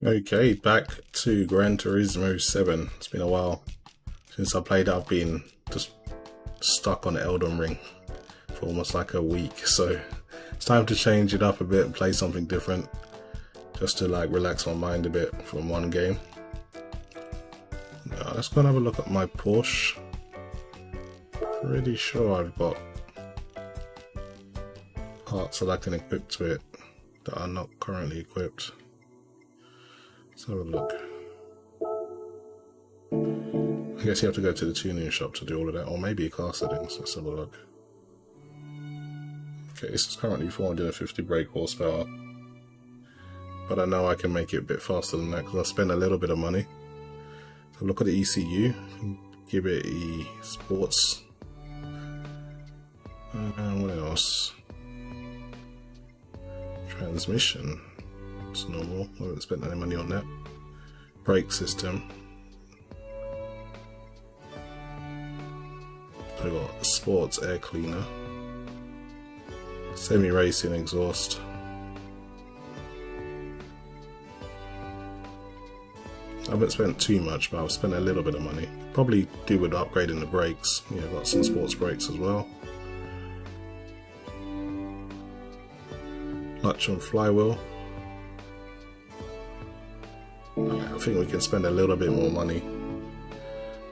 Okay, back to Gran Turismo 7. It's been a while since I played it. I've been just stuck on Elden Ring for almost like a week, so it's time to change it up a bit and play something different, just to like relax my mind a bit from one game. Now, let's go and have a look at my Porsche. Pretty sure I've got parts that I can equip to it that are not currently equipped. Let's have a look. I guess you have to go to the tuning shop to do all of that, or maybe car settings. Let's have a look. Okay, this is currently 450 brake horsepower, but I know I can make it a bit faster than that because I spent a little bit of money. So look at the ECU, give it a sports. What else? Transmission. It's normal. I haven't spent any money on that. Brake system. I got a sports air cleaner. Semi-racing exhaust. I haven't spent too much, but I've spent a little bit of money. Probably do with upgrading the brakes. Yeah, I've got some sports brakes as well. Clutch and flywheel. I think we can spend a little bit more money.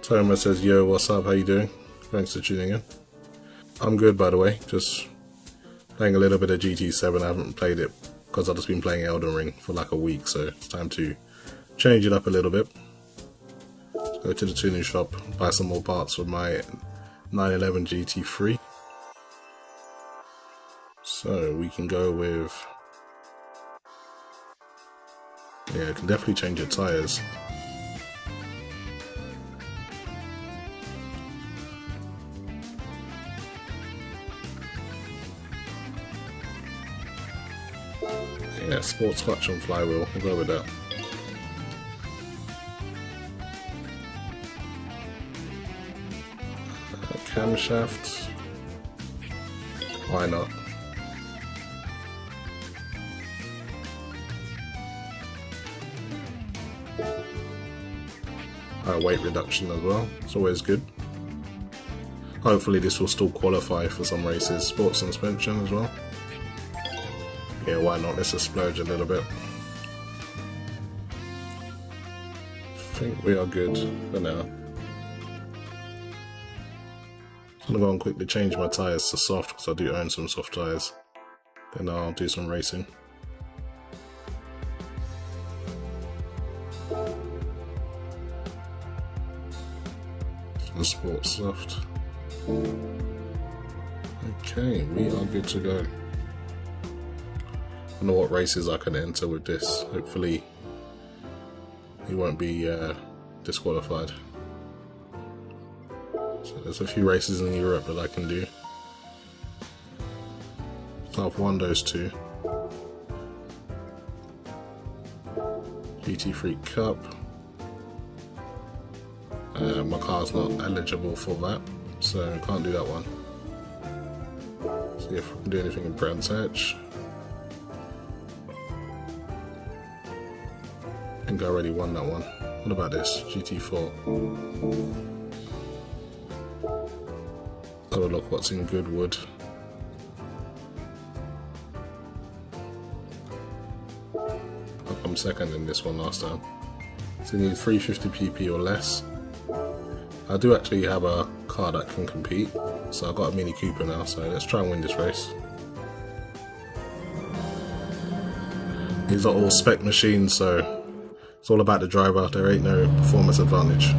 Thomas says, yo, what's up, how you doing? Thanks for tuning in. I'm good, by the way, just playing a little bit of GT7. I haven't played it because I've just been playing Elden Ring for like a week, so it's time to change it up a little bit. Go to the tuning shop, buy some more parts for my 911 GT3. So we can go with... yeah, I can definitely change your tyres. Yeah, sports clutch and flywheel, we'll go with that. Camshaft, why not? Weight reduction as well, it's always good. Hopefully this will still qualify for some races. Sports suspension as well. Yeah, why not? Let's just splurge a little bit. I think we are good for now. I'm gonna go and quickly change my tyres to soft because I do own some soft tyres. Then I'll do some racing. Some sports soft. Okay, we are good to go. I don't know what races I can enter with this. Hopefully he won't be disqualified. So there's a few races in Europe that I can do. So I've won those two. GT3 Cup. My car's not eligible for that, so I can't do that one. See if we can do anything in Brands Hatch. I think I already won that one. What about this? GT4. Have a look what's in Goodwood. I come second in this one last time. So you need 350 pp or less. I do actually have a car that can compete, so I've got a Mini Cooper now, so let's try and win this race. These are all spec machines, so it's all about the driver, there ain't no performance advantage.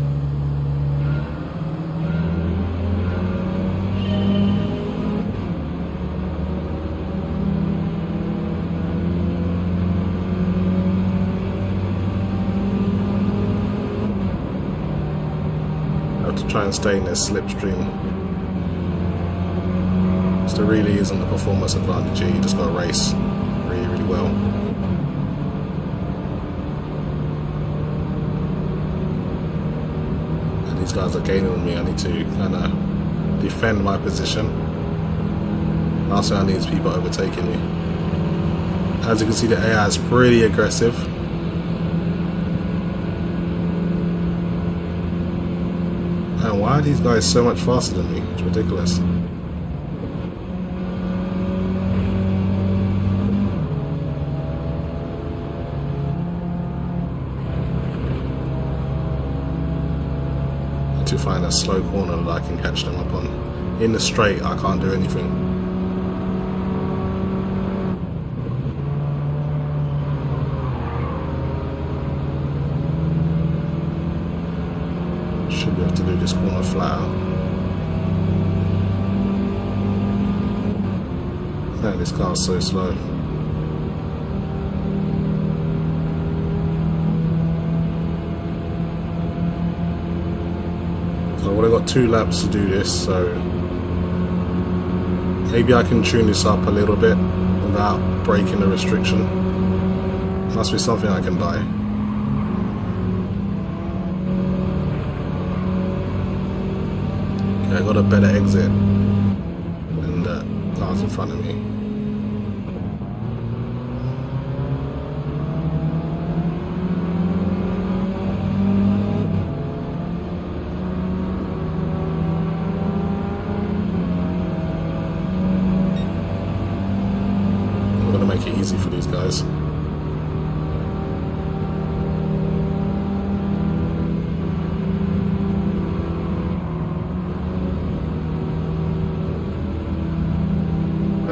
Try and stay in this slipstream. So there really isn't a performance advantage here, you just got to race really, really well. And these guys are gaining on me, I need to kind of defend my position. Last thing I need is people overtaking me. As you can see, the AI is pretty aggressive. Man, why are these guys so much faster than me? It's ridiculous. Need to find a slow corner that I can catch them up on. In the straight, I can't do anything. Should be able to do this corner flat out. Man, this car's so slow. So I've only got 2 laps to do this, so maybe I can tune this up a little bit without breaking the restriction. Must be something I can buy. I got a better exit than the cars in front of me. I'm gonna make it easy for these guys.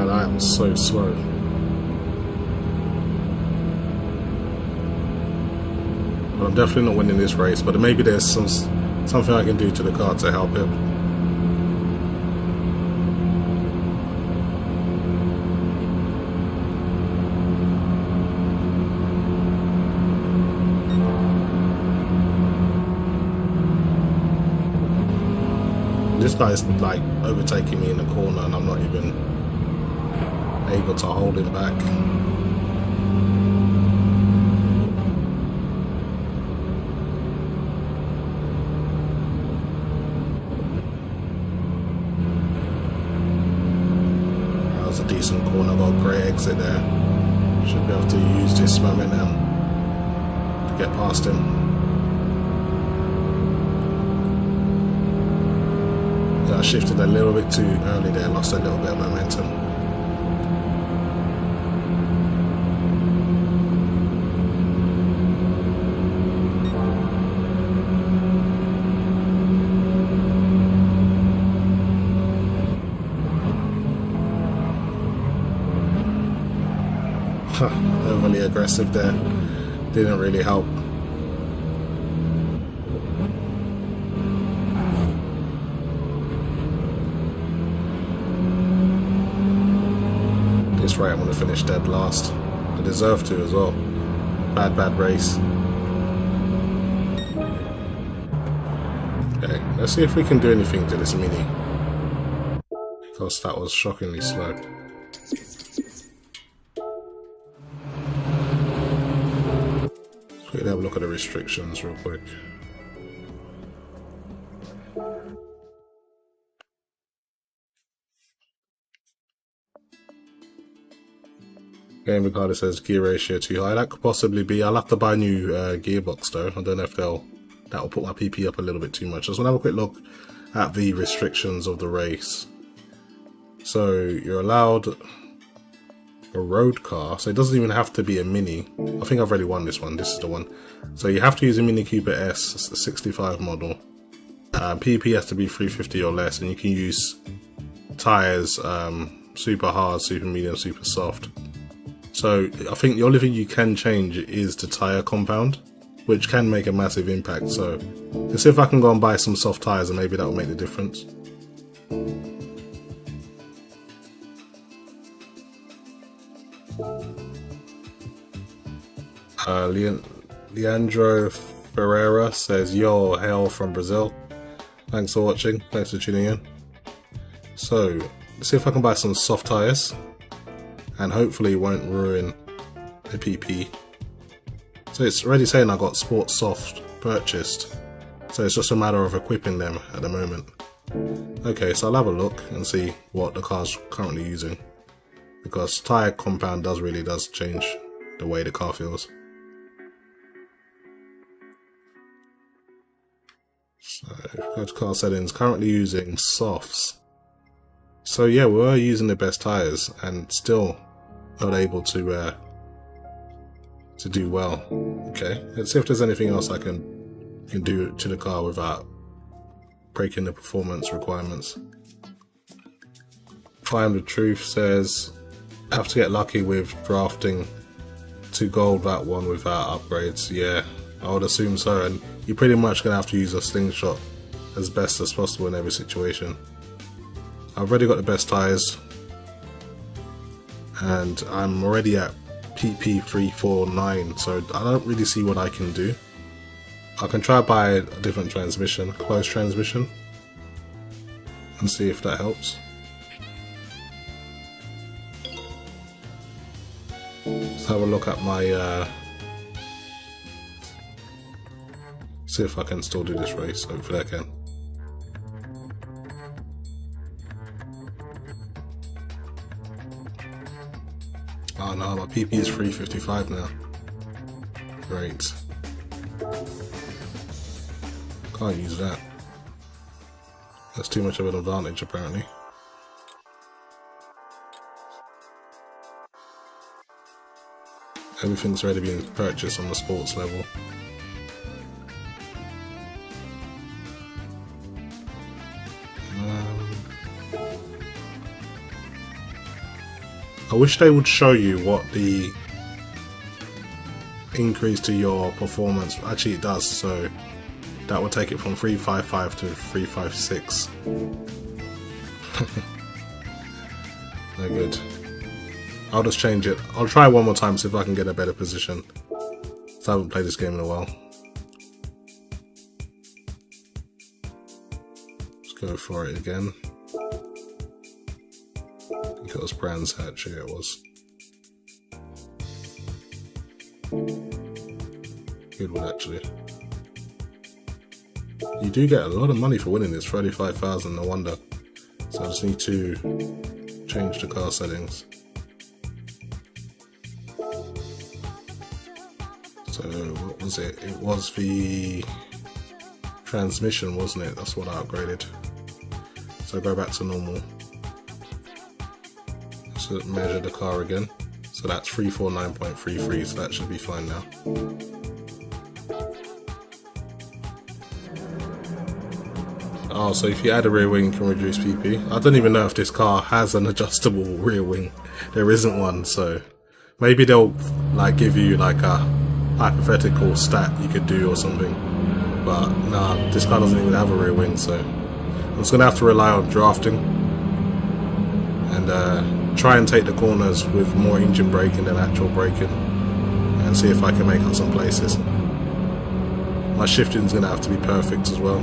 I am so slow. But I'm definitely not winning this race, but maybe there's something I can do to the car to help it. This guy's like overtaking me in the corner and I'm not even able to hold him back. That was a decent corner, got a great exit there. Should be able to use this momentum to get past him. Yeah, I shifted a little bit too early there, lost a little bit of momentum. Overly aggressive there, didn't really help. This rate I'm going to finish dead last. I deserve to as well. Bad race. Okay, let's see if we can do anything to this Mini, because that was shockingly slow. Have a look at the restrictions real quick. Game Ricardo says gear ratio too high. That could possibly be. I'll have to buy a new gearbox though. I don't know if that'll put my PP up a little bit too much. I just want to have a quick look at the restrictions of the race. So you're allowed a road car, so it doesn't even have to be a Mini. I think I've already won this one. This is the one. So you have to use a Mini Cooper S, it's the 65 model. PP has to be 350 or less, and you can use tyres super hard, super medium, super soft. So I think the only thing you can change is the tyre compound, which can make a massive impact. So let's see if I can go and buy some soft tyres and maybe that will make the difference. Leandro Ferreira says, yo, hail from Brazil. Thanks for watching, thanks for tuning in. So, let's see if I can buy some soft tyres, and hopefully it won't ruin the PP. So it's already saying I got Sport Soft purchased, so it's just a matter of equipping them at the moment. Okay, so I'll have a look and see what the car's currently using, because tyre compound really does change the way the car feels. So, go to car settings, currently using softs. So yeah, we were using the best tyres and still not able to do well. Okay, let's see if there's anything else I can do to the car without breaking the performance requirements. Find the Truth says, have to get lucky with drafting to gold that one without upgrades. Yeah, I would assume so, and you're pretty much going to have to use a slingshot as best as possible in every situation. I've already got the best tyres, and I'm already at PP 349, so I don't really see what I can do. I can try buy a different transmission, closed transmission, and see if that helps. Let's have a look at my see if I can still do this race. Hopefully I can. Oh no, my PP is 355 now. Great. Can't use that. That's too much of an advantage apparently. Everything's already been purchased on the sports level. I wish they would show you what the increase to your performance, actually it does, so that would take it from 355 to 356. No good. I'll just change it. I'll try one more time, see if I can get a better position. So I haven't played this game in a while. Let's go for it again. I think it was Brands Hatch, yeah it was. Good one actually. You do get a lot of money for winning this, 35,000, no wonder. So I just need to change the car settings. So what was it? It was the transmission, wasn't it? That's what I upgraded. So go back to normal. So measure the car again. So that's 349.33, so that should be fine now. Oh, so if you add a rear wing, you can reduce PP. I don't even know if this car has an adjustable rear wing. There isn't one, so maybe they'll like give you like a hypothetical stat you could do or something. But nah, this car doesn't even have a rear wing, so I'm just gonna have to rely on drafting and try and take the corners with more engine braking than actual braking, and see if I can make up some places. My shifting's gonna have to be perfect as well.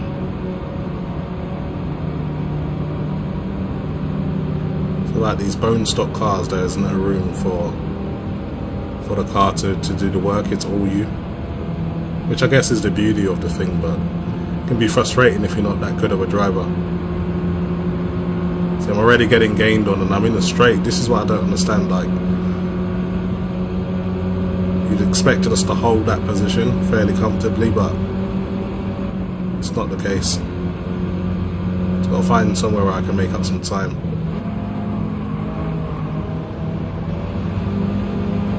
So like these bone stock cars, there's no room for the car to do the work. It's all you, which I guess is the beauty of the thing, but it can be frustrating if you're not that good of a driver. So I'm already getting gained on and I'm in the straight. This is what I don't understand, like expected us to hold that position fairly comfortably, but it's not the case. So I'll find somewhere where I can make up some time.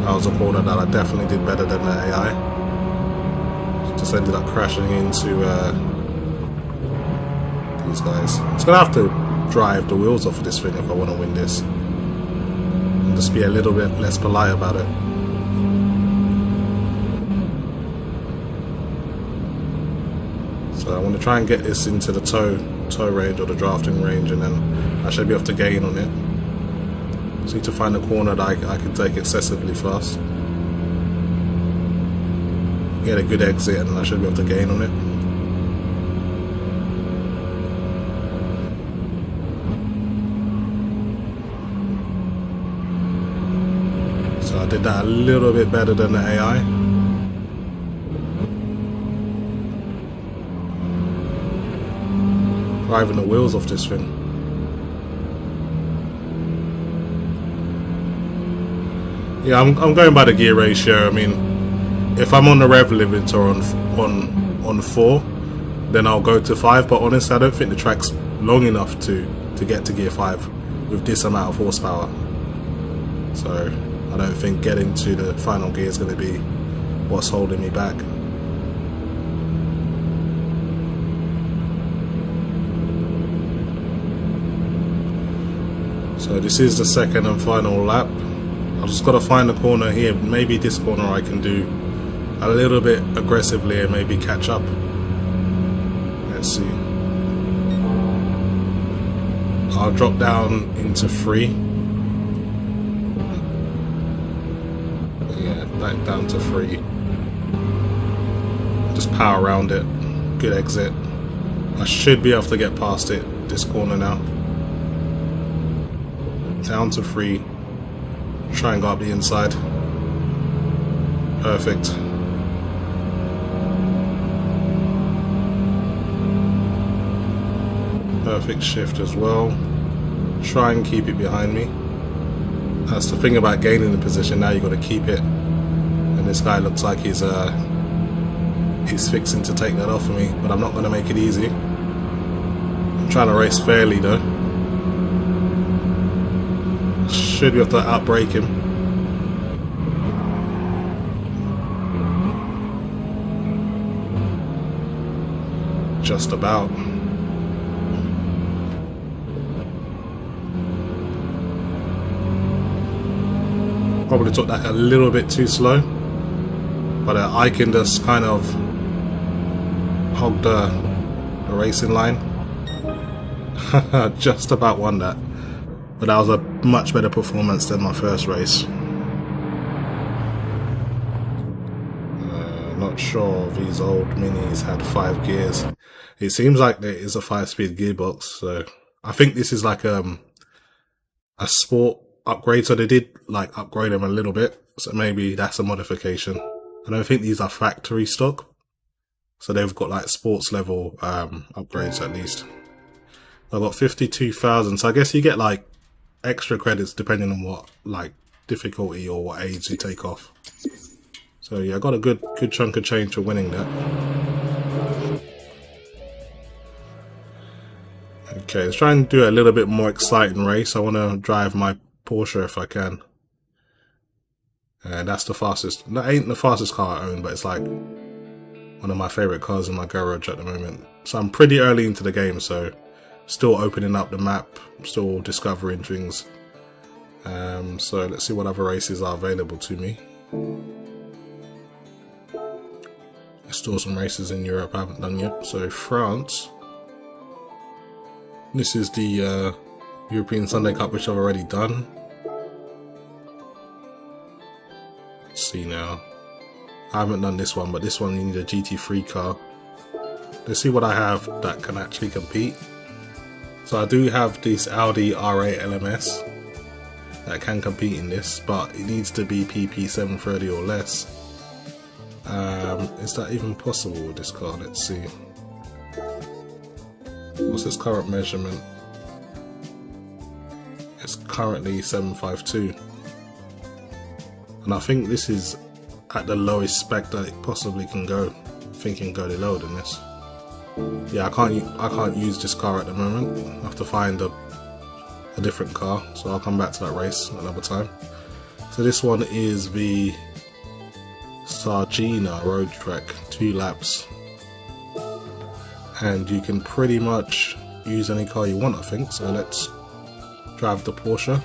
That was a corner that I definitely did better than the AI. Just ended up crashing into these guys. It's gonna have to drive the wheels off of this thing if I want to win this. And just be a little bit less polite about it. So I want to try and get this into the tow range or the drafting range, and then I should be able to gain on it. Just need to find a corner that I can take excessively fast. Get a good exit, and I should be able to gain on it. So I did that a little bit better than the AI. Driving the wheels off this thing. Yeah, I'm going by the gear ratio. I mean, if I'm on the rev limiter on 4, then I'll go to 5. But honestly, I don't think the track's long enough to get to gear 5 with this amount of horsepower. So I don't think getting to the final gear is going to be what's holding me back. So this is the second and final lap. I've just got to find a corner here. Maybe this corner I can do a little bit aggressively and maybe catch up. Let's see. I'll drop down into 3. Yeah, back down to 3. Just power around it. Good exit. I should be able to get past it, this corner now. Down to 3. Try and go up the inside. Perfect. Perfect shift as well. Try and keep it behind me. That's the thing about gaining the position. Now you've got to keep it. And this guy looks like he's fixing to take that off of me, but I'm not going to make it easy. I'm trying to race fairly though. Should be able to outbrake him. Just about. Probably took that a little bit too slow, but I can just kind of hog the racing line. Just about won that. But that was a much better performance than my first race. Not sure if these old minis had 5 gears. It seems like there is a 5-speed gearbox, so I think this is like a sport upgrade. So they did like upgrade them a little bit, so maybe that's a modification. I don't think these are factory stock, so they've got like sports level upgrades at least. I've got 52,000, so I guess you get like extra credits depending on what like difficulty or what age you take off. So yeah, I got a good chunk of change for winning that. Okay, let's try and do a little bit more exciting race. I want to drive my Porsche if I can. And that's the fastest. That ain't the fastest car I own, but it's like one of my favorite cars in my garage at the moment. So I'm pretty early into the game, so still opening up the map, still discovering things. So let's see what other races are available to me. There's still some races in Europe I haven't done yet. So France. This is the European Sunday Cup, which I've already done. Let's see now. I haven't done this one, but this one you need a GT3 car. Let's see what I have that can actually compete. So I do have this Audi R8 Lms that can compete in this, but it needs to be PP730 or less. Is that even possible with this car? Let's see. What's its current measurement? It's currently 752. And I think this is at the lowest spec that it possibly can go. Thinking go lower than this. Yeah, I can't use this car at the moment. I have to find a different car, so I'll come back to that race another time. So this one is the Sargina Road Trek, 2 laps, and you can pretty much use any car you want, I think. So let's drive the Porsche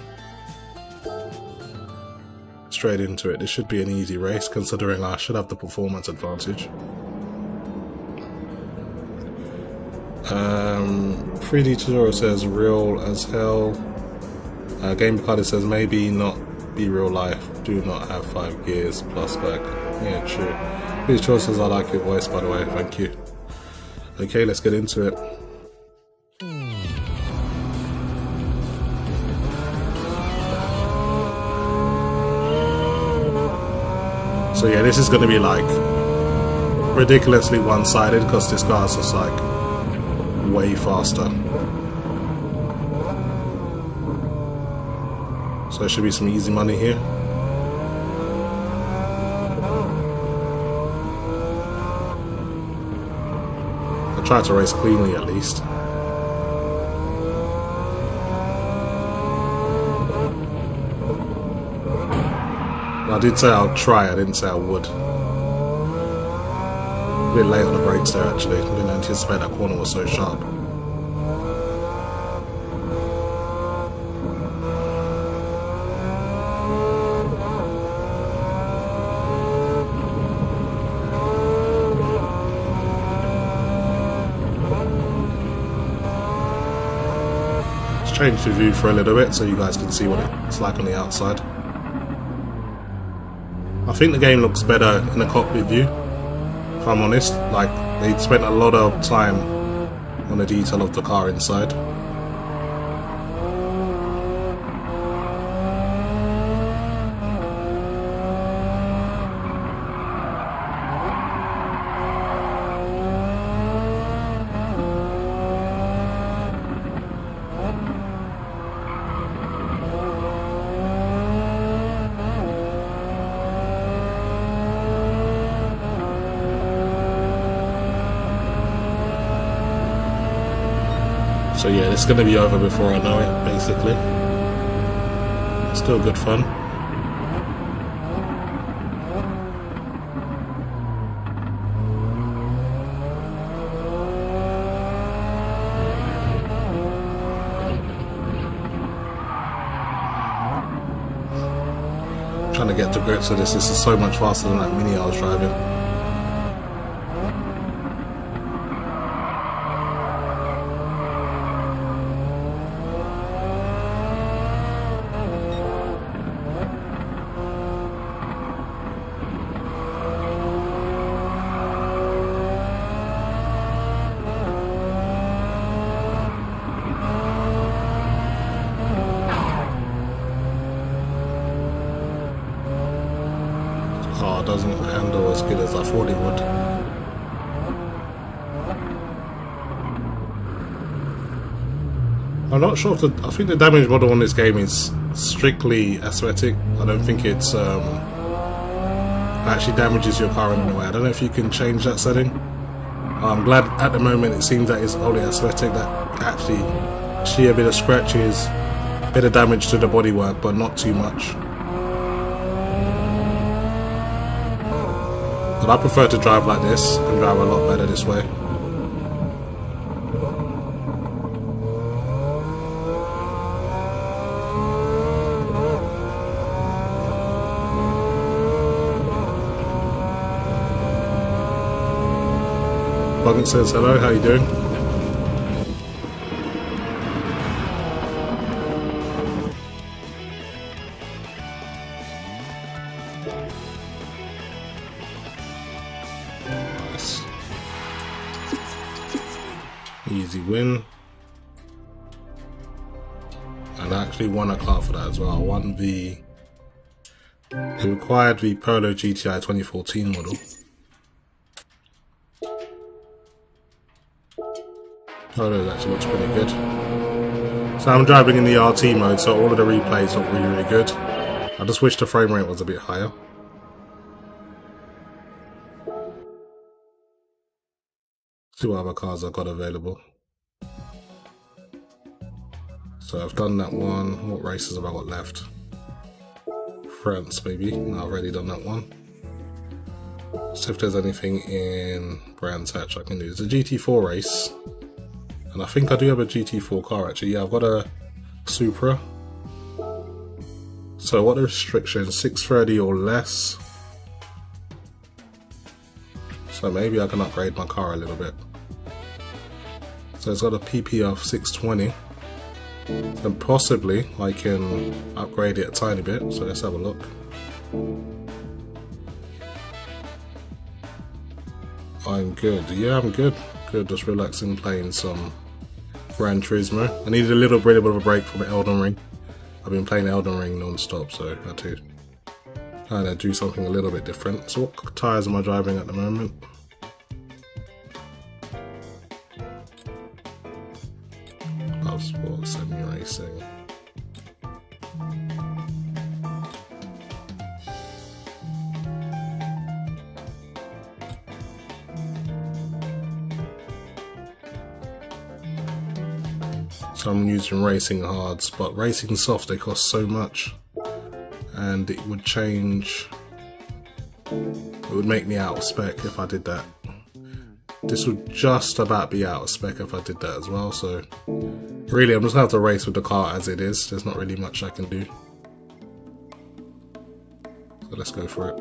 straight into it. This should be an easy race considering I should have the performance advantage. 3D tutorial says real as hell. Game Card says maybe not be real life. Do not have 5 gears plus back. Yeah, true. These choices, I like your voice, by the way. Thank you. Okay, let's get into it. So yeah, this is going to be like ridiculously one-sided because this car's just like way faster. So there should be some easy money here. I tried to race cleanly at least. I did say I'll try, I didn't say I would. A bit late on the brakes there actually, I didn't anticipate that corner was so sharp. Let's change the view for a little bit so you guys can see what it's like on the outside. I think the game looks better in the cockpit view, if I'm honest. Like, they spent a lot of time on the detail of the car inside. So yeah, it's going to be over before I know it, basically. Still good fun. I'm trying to get to grips with this. This is so much faster than that Mini I was driving. Doesn't handle as good as I thought it would. I'm not sure if I think the damage model on this game is strictly aesthetic. I don't think it's actually damages your car in any way. I don't know if you can change that setting. I'm glad at the moment it seems that it's only aesthetic, that actually see a bit of scratches, a bit of damage to the bodywork, but not too much. But I prefer to drive like this, I can drive a lot better this way. Plugin says hello, how you doing? Easy win. And I actually won a car for that as well. I won it required the Polo GTI 2014 model. Polo actually looks pretty good. So I'm driving in the RT mode, so all of the replays look really, really good. I just wish the frame rate was a bit higher. See what other cars I've got available. So I've done that one. What races have I got left? France, maybe. No, I've already done that one. So if there's anything in Brands Hatch I can do. It's a GT4 race. And I think I do have a GT4 car actually. Yeah, I've got a Supra. So what are the restrictions? 630 or less. So maybe I can upgrade my car a little bit. So it's got a PP of 620. And possibly I can upgrade it a tiny bit. So let's have a look. I'm good. Yeah, I'm good. Good, just relaxing, playing some Gran Turismo. I needed a little bit of a break from Elden Ring. I've been playing Elden Ring non-stop, so I had to kind of do something a little bit different. So what tyres am I driving at the moment? Love Sport, semi-racing. So I'm using racing hards, but racing softs, they cost so much, and it would change, it would make me out of spec if I did that. This would just about be out of spec if I did that as well, so really I'm just gonna have to race with the car as it is. There's not really much I can do. So let's go for it.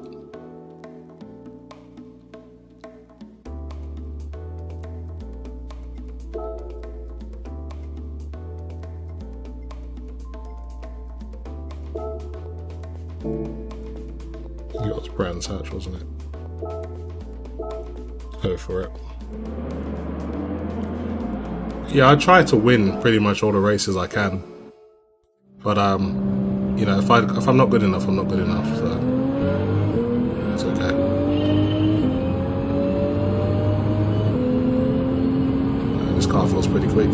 It was Brands Hatch, wasn't it? Go for it. Yeah, I try to win pretty much all the races I can, but you know, if I'm not good enough, I'm not good enough. So it's okay. This car feels pretty quick.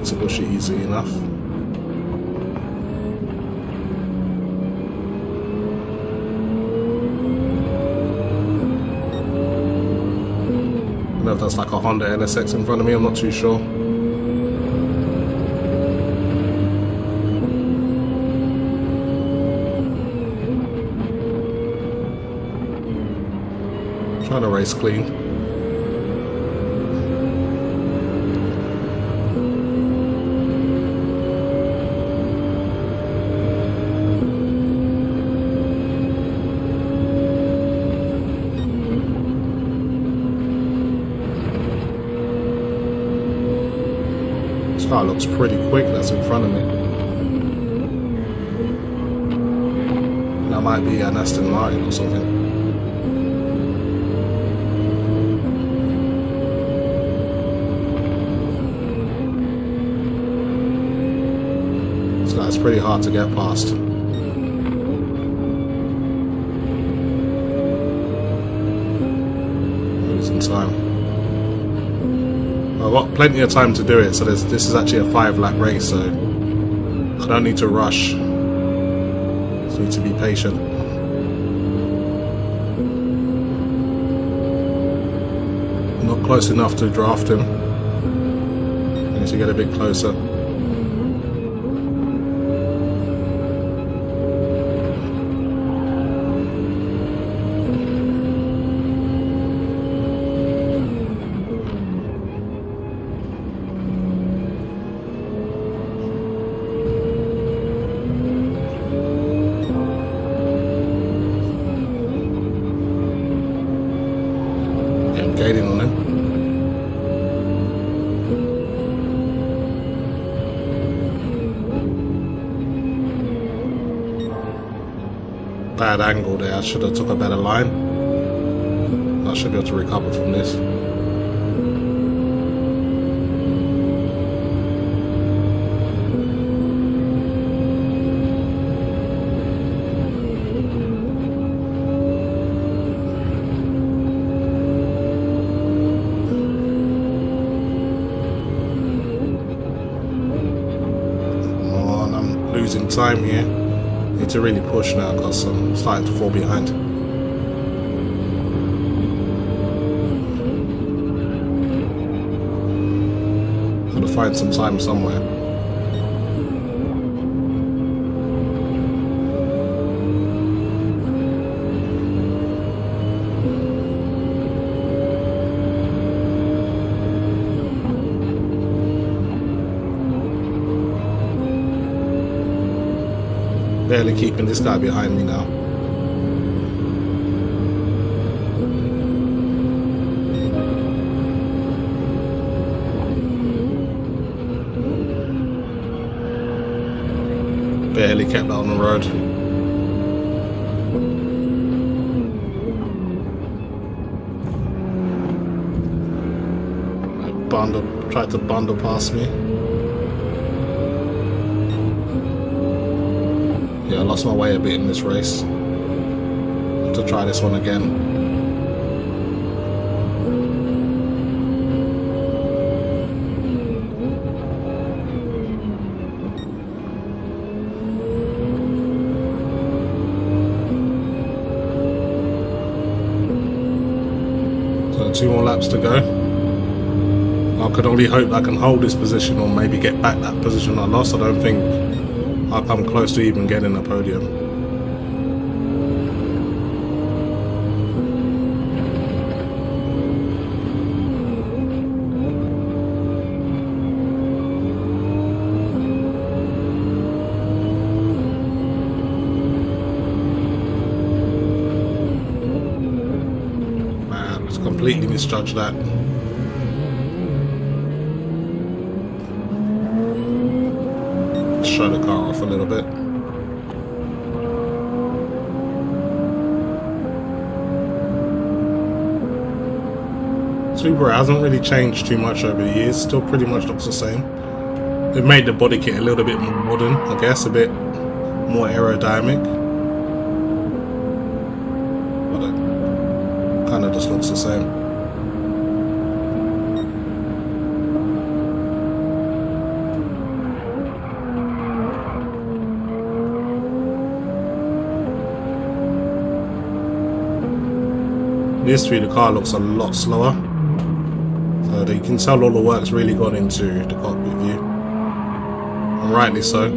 To push it easy enough. I don't know if that's like a Honda NSX in front of me, I'm not too sure. Trying to race clean. Car looks pretty quick, that's in front of me. That might be an Aston Martin or something. So that's pretty hard to get past. Losing time. I've got plenty of time to do it, so this is actually a 5-lap race, so I don't need to rush. Just need to be patient. Not close enough to draft him. I need to get a bit closer. Gating on him. Bad angle there, I should have took a better line. I should be able to recover from this. losing time here. Need to really push now because I'm starting to fall behind. Gotta find some time somewhere. Barely keeping this guy behind me now. Barely kept that on the road. Tried to bundle past me. Yeah, I lost my way a bit in this race. Have to try this one again. So 2 more laps to go. I could only hope I can hold this position or maybe get back that position I lost. I don't think I'll come close to even getting a podium. Man, it's completely misjudged that. Show the car off a little bit. Subaru hasn't really changed too much over the years, still pretty much looks the same. They've made the body kit a little bit more modern, I guess, a bit more aerodynamic. But it kind of just looks the same. This view, the car looks a lot slower, so that you can tell all the work's really gone into the cockpit view, and rightly so.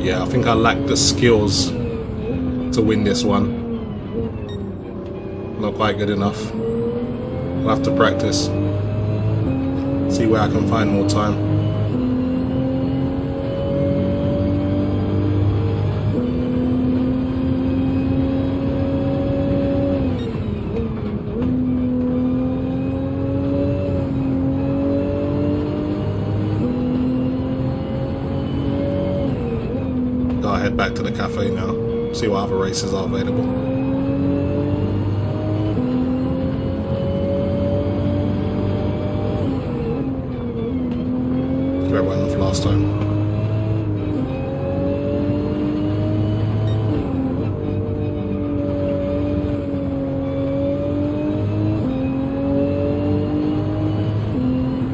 Yeah, I think I lack the skills to win this one. Not quite good enough. I'll have to practice. See where I can find more time. I'll head back to the cafe now, see what other races are available. I went off last time.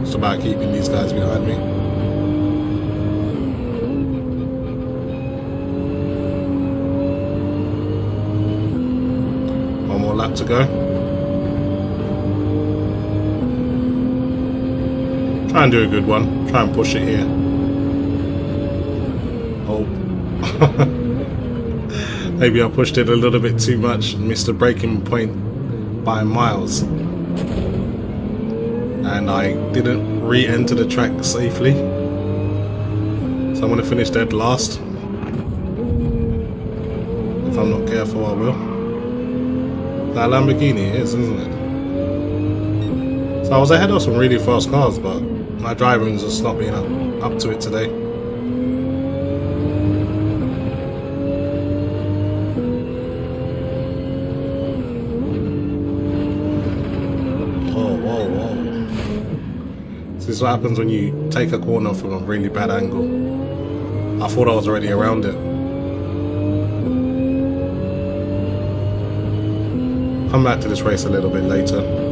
It's about keeping these guys behind me. One more lap to go. Try and do a good one. Try and push it here. Oh. Maybe I pushed it a little bit too much and missed the braking point by miles. And I didn't re-enter the track safely. So I'm going to finish dead last. If I'm not careful, I will. That Lamborghini is, isn't it? So I was ahead of some really fast cars, but my driving's just not being up to it today. Whoa. This is what happens when you take a corner from a really bad angle. I thought I was already around it. come back to this race a little bit later.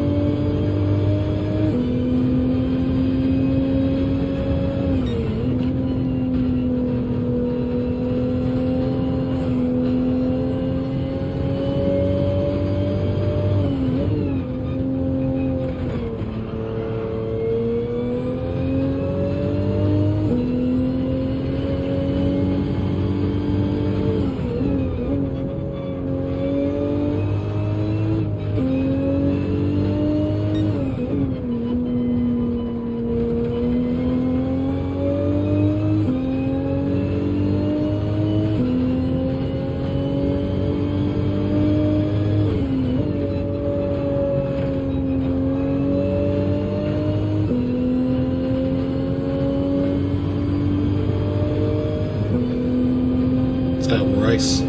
Race.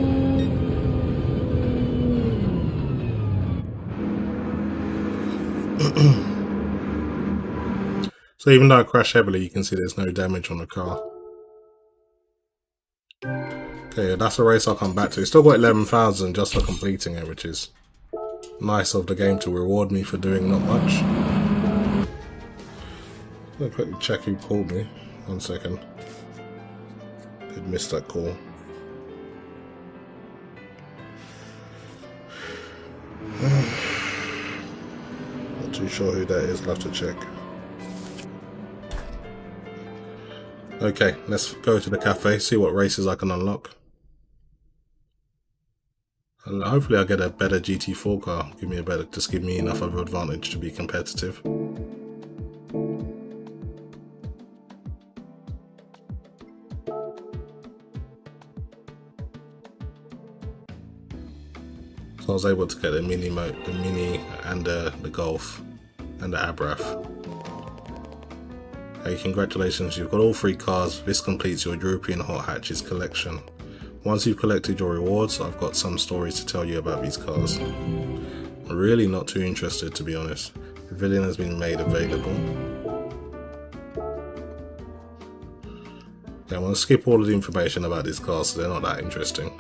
So even though I crash heavily, you can see there's no damage on the car. Okay, that's a race I'll come back to. It's still got 11,000 just for completing it, which is nice of the game to reward me for doing not much. I'm gonna quickly check who called me. 1 second. Did miss that call. Not too sure who that is, I'll have to check. Okay, let's go to the cafe, see what races I can unlock. And hopefully I'll get a better GT4 car, just give me enough of an advantage to be competitive. So I was able to get the Mini and the Golf and the Abrath. Hey, congratulations, you've got all 3 cars. This completes your European Hot Hatches collection. Once you've collected your rewards, I've got some stories to tell you about these cars. I'm really not too interested, to be honest. The Pavilion has been made available. Okay, I'm going to skip all of the information about these cars, so they're not that interesting.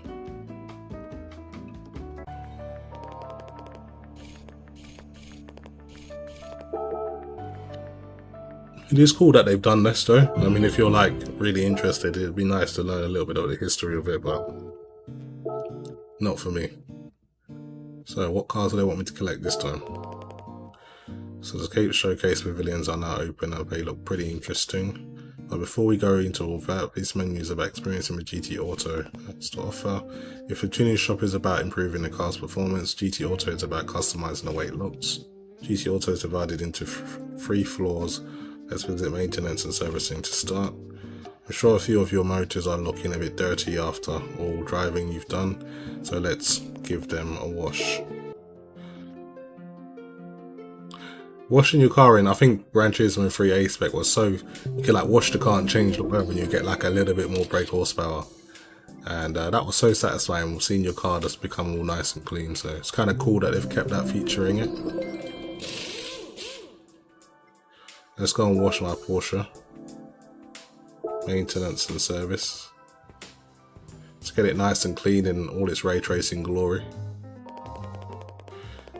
It is cool that they've done this though. I mean, if you're like really interested, it'd be nice to learn a little bit of the history of it, but not for me. So what cars do they want me to collect this time? So the Cape Showcase pavilions are now open and they look pretty interesting. But before we go into all that, this menu is about experiencing the GT Auto has to offer. If the tuning shop is about improving the car's performance, GT Auto is about customizing the way it looks. GT Auto is divided into 3 floors. Let's visit maintenance and servicing to start. I'm sure a few of your motors are looking a bit dirty after all driving you've done, so let's give them a wash. Washing your car in, I think Gran Turismo 3 A-Spec was so, you can like wash the car and change the weather and you get like a little bit more brake horsepower. And that was so satisfying, seeing your car just become all nice and clean, so it's kind of cool that they've kept that feature in it. Let's go and wash my Porsche. Maintenance and service. Let's get it nice and clean in all its ray tracing glory.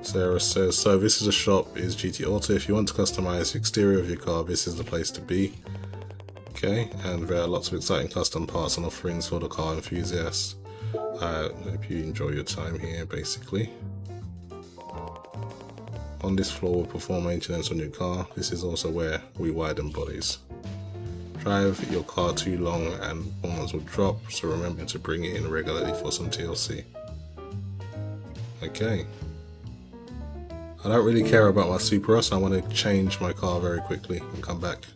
Sarah says, so this is a shop, is GT Auto. If you want to customize the exterior of your car, this is the place to be. Okay, and there are lots of exciting custom parts and offerings for the car enthusiasts. I hope you enjoy your time here, basically. On this floor, we'll perform maintenance on your car. This is also where we widen bodies. Drive your car too long and performance will drop, so remember to bring it in regularly for some TLC. Okay. I don't really care about my Supra, so I want to change my car very quickly and come back.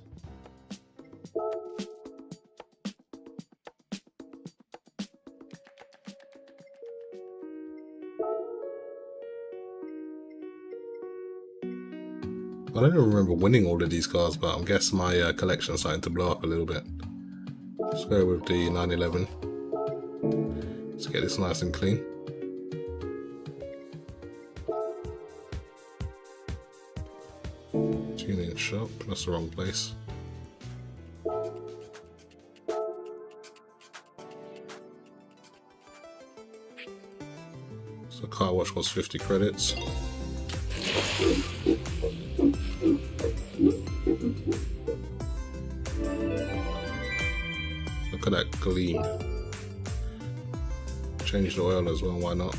I don't even remember winning all of these cars, but I guess my collection's starting to blow up a little bit. Let's go with the 911. Let's get this nice and clean. Tuning shop, that's the wrong place. So car wash was 50 credits. Look at that gleam. Change the oil as well, why not?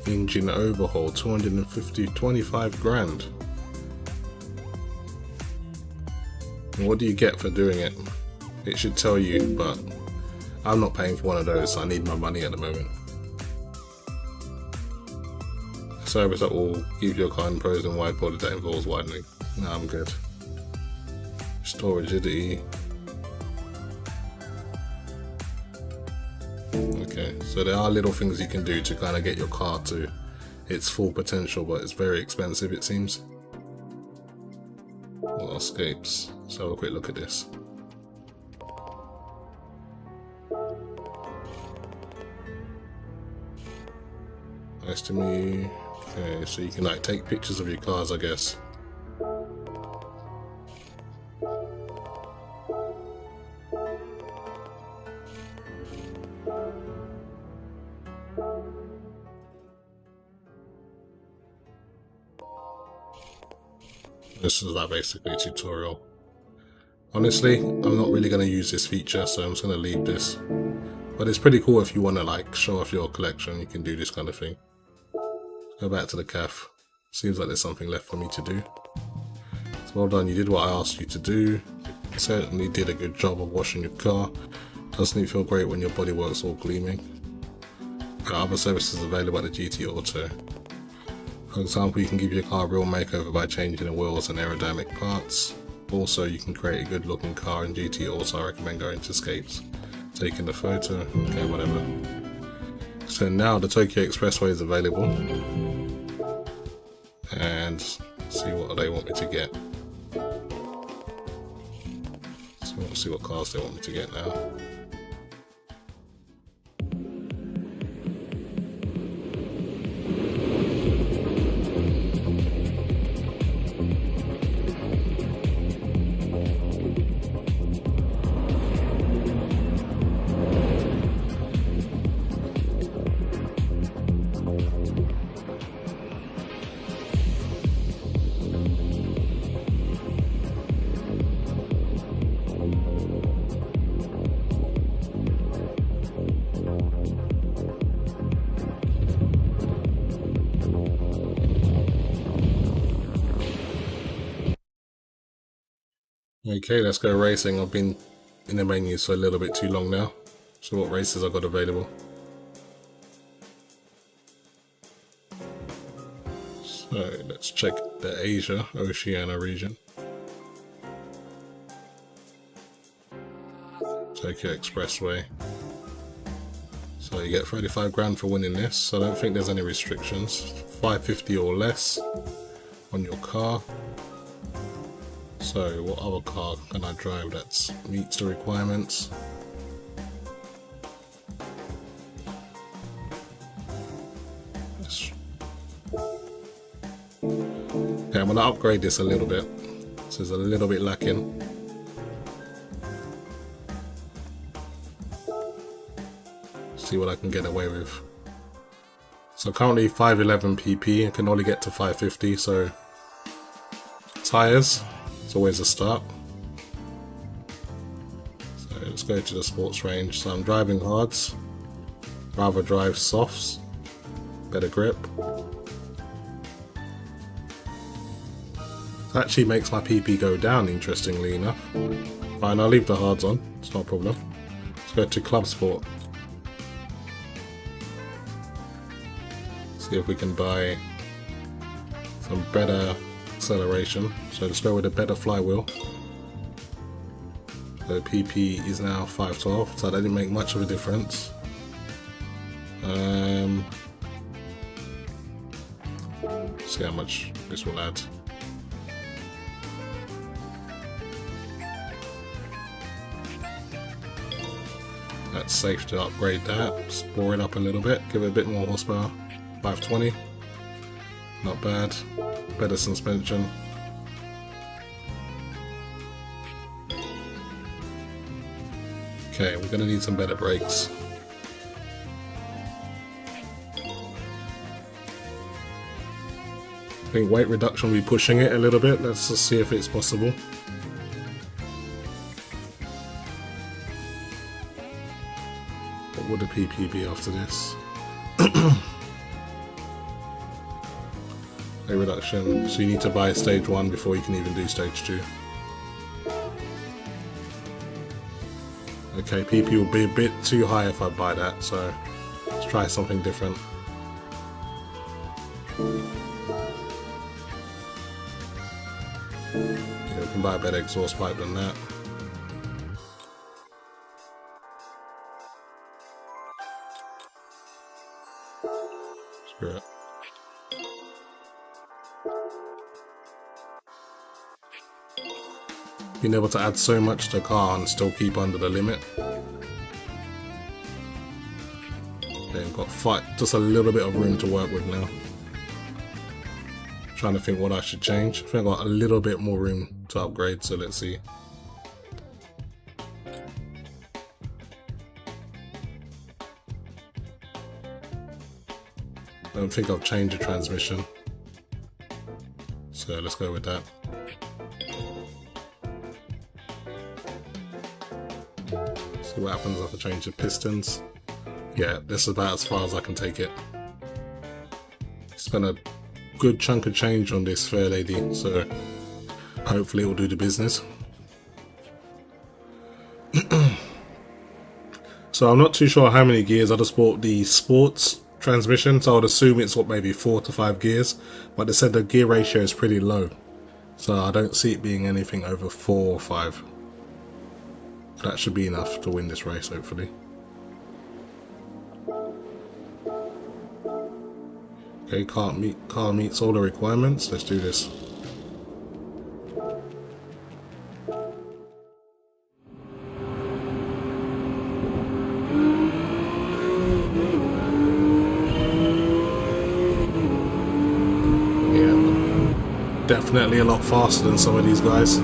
Engine overhaul, 25 grand. And what do you get for doing it? It should tell you, but I'm not paying for one of those, so I need my money at the moment. Service that will keep your car in pros and wide body that involves widening. No, I'm good. Restore rigidity. Okay, so there are little things you can do to kind of get your car to its full potential, but it's very expensive, it seems. What escapes? Let's have a quick look at this. Nice to meet you. Okay, so you can like take pictures of your cars, I guess. This is like basically a tutorial. Honestly, I'm not really going to use this feature, so I'm just going to leave this. But it's pretty cool if you want to like show off your collection, you can do this kind of thing. Go back to the CAF. Seems like there's something left for me to do. So well done, you did what I asked you to do. You certainly did a good job of washing your car. Doesn't it feel great when your bodywork's all gleaming? There are other services available at the GT Auto. For example, you can give your car a real makeover by changing the wheels and aerodynamic parts. Also, you can create a good looking car in GT Auto. I recommend going to Escapes, taking the photo, okay, whatever. So now the Tokyo Expressway is available. And see what they want me to get. So we'll see what cars they want me to get now. Okay, let's go racing. I've been in the menus for a little bit too long now. So what races I've got available. So let's check the Asia, Oceania region. Tokyo Expressway. So you get 35 grand for winning this. So I don't think there's any restrictions. 550 or less on your car. So what other car can I drive that meets the requirements? Okay, I'm going to upgrade this a little bit. This is a little bit lacking. See what I can get away with. So currently 511 pp, I can only get to 550, so tyres. It's always a start. So let's go to the sports range. So I'm driving hards, rather drive softs, better grip. It actually makes my PP go down, interestingly enough. Fine, I'll leave the hards on, it's not a problem. Let's go to club sport. See if we can buy some better acceleration. So let's go with a better flywheel. So PP is now 512, so that didn't make much of a difference. See how much this will add. That's safe to upgrade that, spore it up a little bit, give it a bit more horsepower. 520, not bad, better suspension. Okay, we're going to need some better brakes. I think weight reduction will be pushing it a little bit. Let's just see if it's possible. What would the PP be after this? Weight reduction. So you need to buy stage 1 before you can even do stage 2. Okay, PP will be a bit too high if I buy that, so let's try something different. Yeah, we can buy a better exhaust pipe than that. Screw it. Being able to add so much to the car and still keep under the limit. Okay, we've got just a little bit of room to work with now. Trying to think what I should change. I think I've got a little bit more room to upgrade, so let's see. I don't think I've changed the transmission, so let's go with that. See what happens if I change the pistons. Yeah, this is about as far as I can take it. Spent a good chunk of change on this fair lady, so hopefully it will do the business. So I'm not too sure how many gears. I just bought the sports transmission, so I would assume it's what, maybe 4 to 5 gears, but they said the gear ratio is pretty low, so I don't see it being anything over 4 or 5. That should be enough to win this race, hopefully. Okay, car meets all the requirements. Let's do this. Yeah, definitely a lot faster than some of these guys.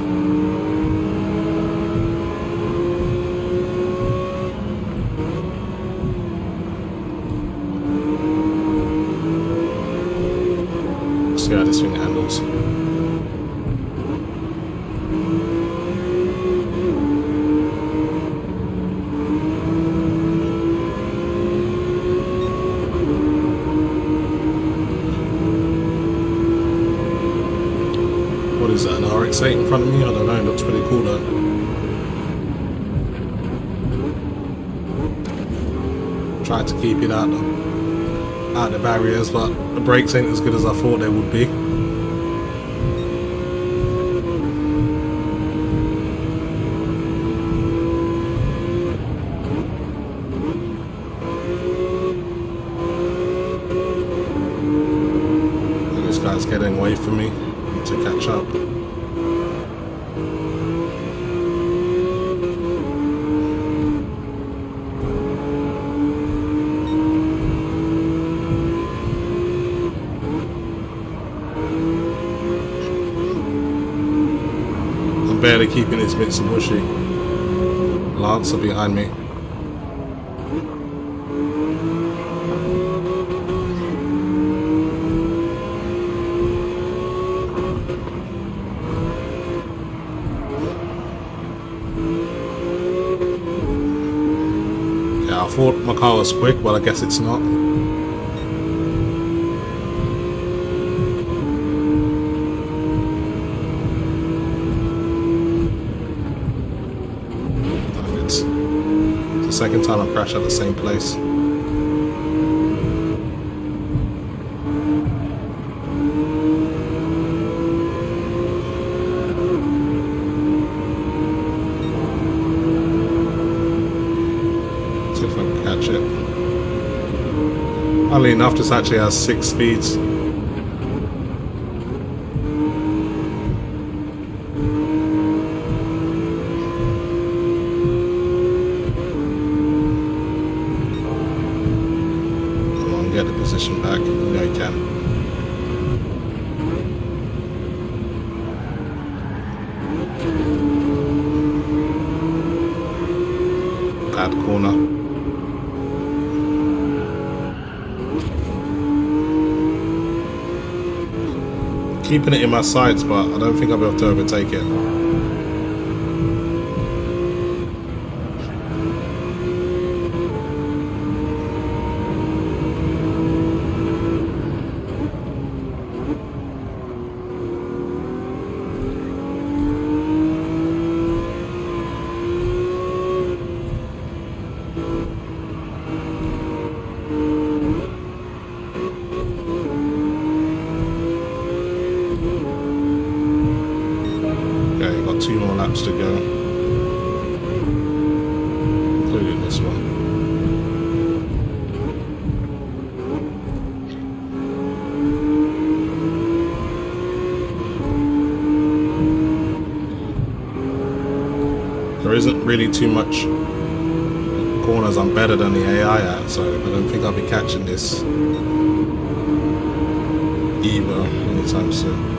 See how this thing handles. What is that, an RX-8 in front of me? I don't know, it looks pretty cool though. Tried to keep it out the barriers, but the brakes ain't as good as I thought they would be. And this guy's getting away from me. Need to catch up. Barely keeping his Mitsubishi. Lancer behind me. Yeah, I thought my car was quick, but I guess it's not. Second time I crash at the same place. See if I can catch it. Oddly enough, this actually has 6 speeds. Get the position back. You know you can. bad corner. Keeping it in my sights, but I don't think I'll be able to overtake it. Two more laps to go, including this one. There isn't really too much corners I'm better than the AI at, so I don't think I'll be catching this either anytime soon.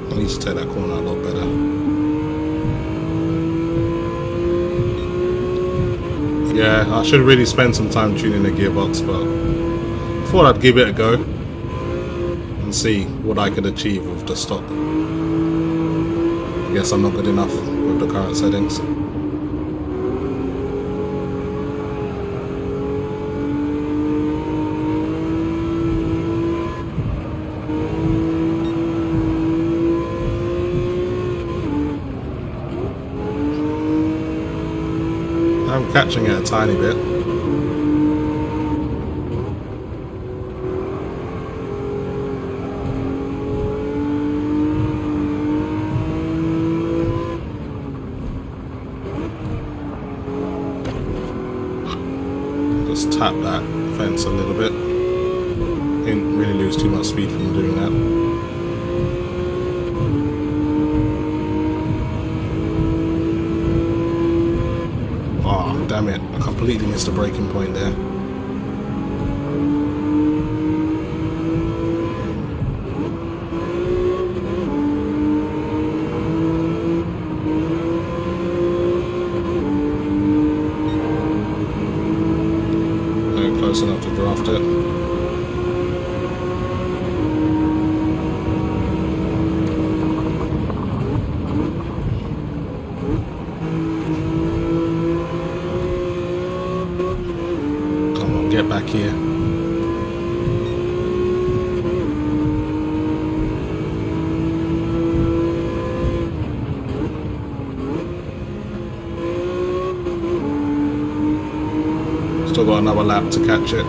I need to take that corner a lot better. Yeah, I should really spend some time tuning the gearbox, but I thought I'd give it a go and see what I could achieve with the stock. I guess I'm not good enough with the current settings. I'm catching it a tiny bit. Just tap that fence a little bit. Didn't really lose too much speed from doing that. Damn it, I completely missed the braking point there. Not close enough to draft it. Get back here. Still got another lap to catch it.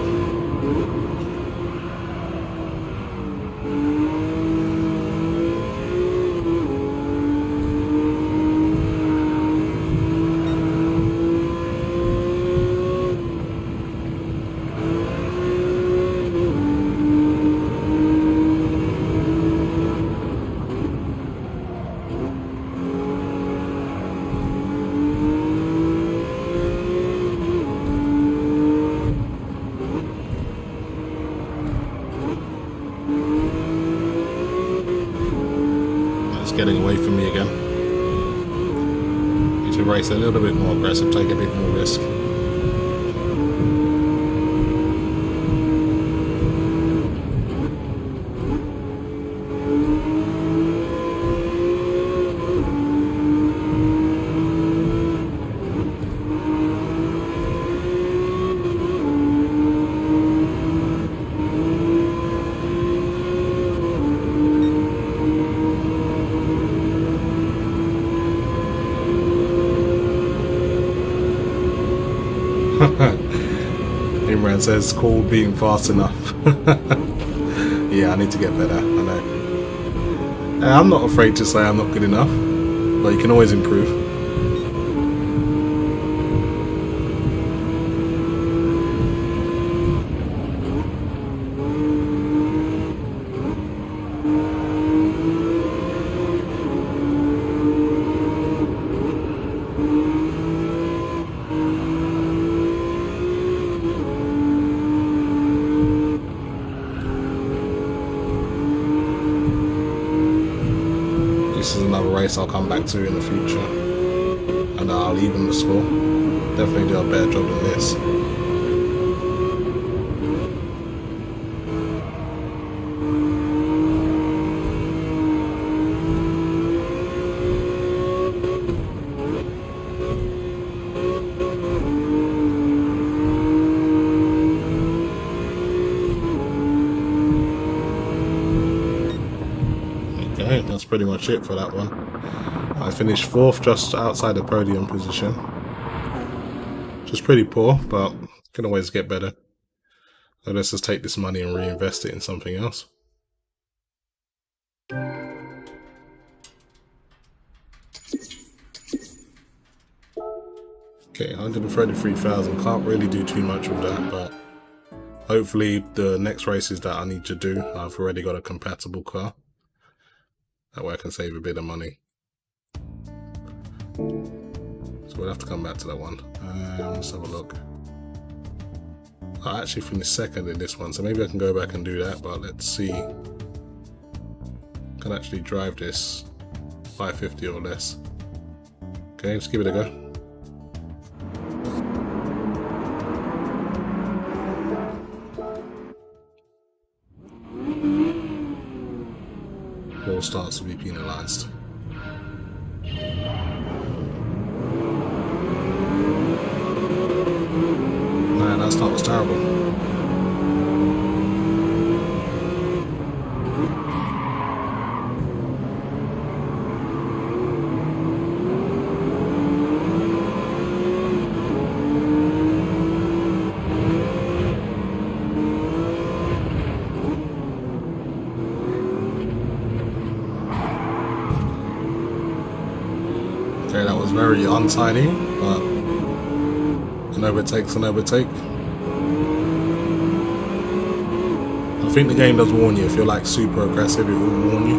Getting away from me again. Need to race a little bit more aggressive, take a bit more risk. Imran says, cool being fast enough. Yeah, I need to get better, I know. I'm not afraid to say I'm not good enough, but you can always improve. race I'll come back to in the future, and I'll even the score. Definitely do a better job than this. Okay, that's pretty much it for that one. I finished 4th, just outside the podium position. Which is pretty poor, but can always get better. So let's just take this money and reinvest it in something else. Okay, 133,000. Can't really do too much with that, but hopefully the next races that I need to do, I've already got a compatible car. That way I can save a bit of money. So we'll have to come back to that one. Let's have a look. I actually finished 2nd in this one, so maybe I can go back and do that, but let's see. I can actually drive this 550 or less. Okay, let's give it a go. All starts to be penalised. Man, that start was terrible. Okay, that was very untidy, but an overtake's an overtake. I think the game does warn you. If you're like super aggressive, it will warn you.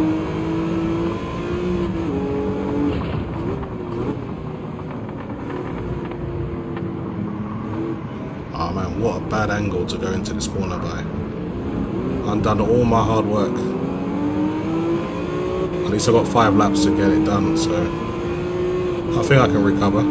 Oh man, what a bad angle to go into this corner by. I've done all my hard work. At least I got 5 laps to get it done, so I think I can recover.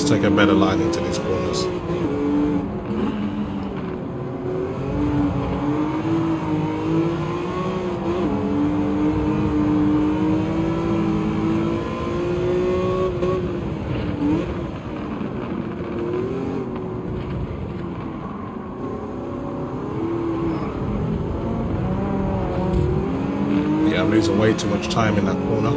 Take a better line into these corners. Yeah, I'm losing way too much time in that corner.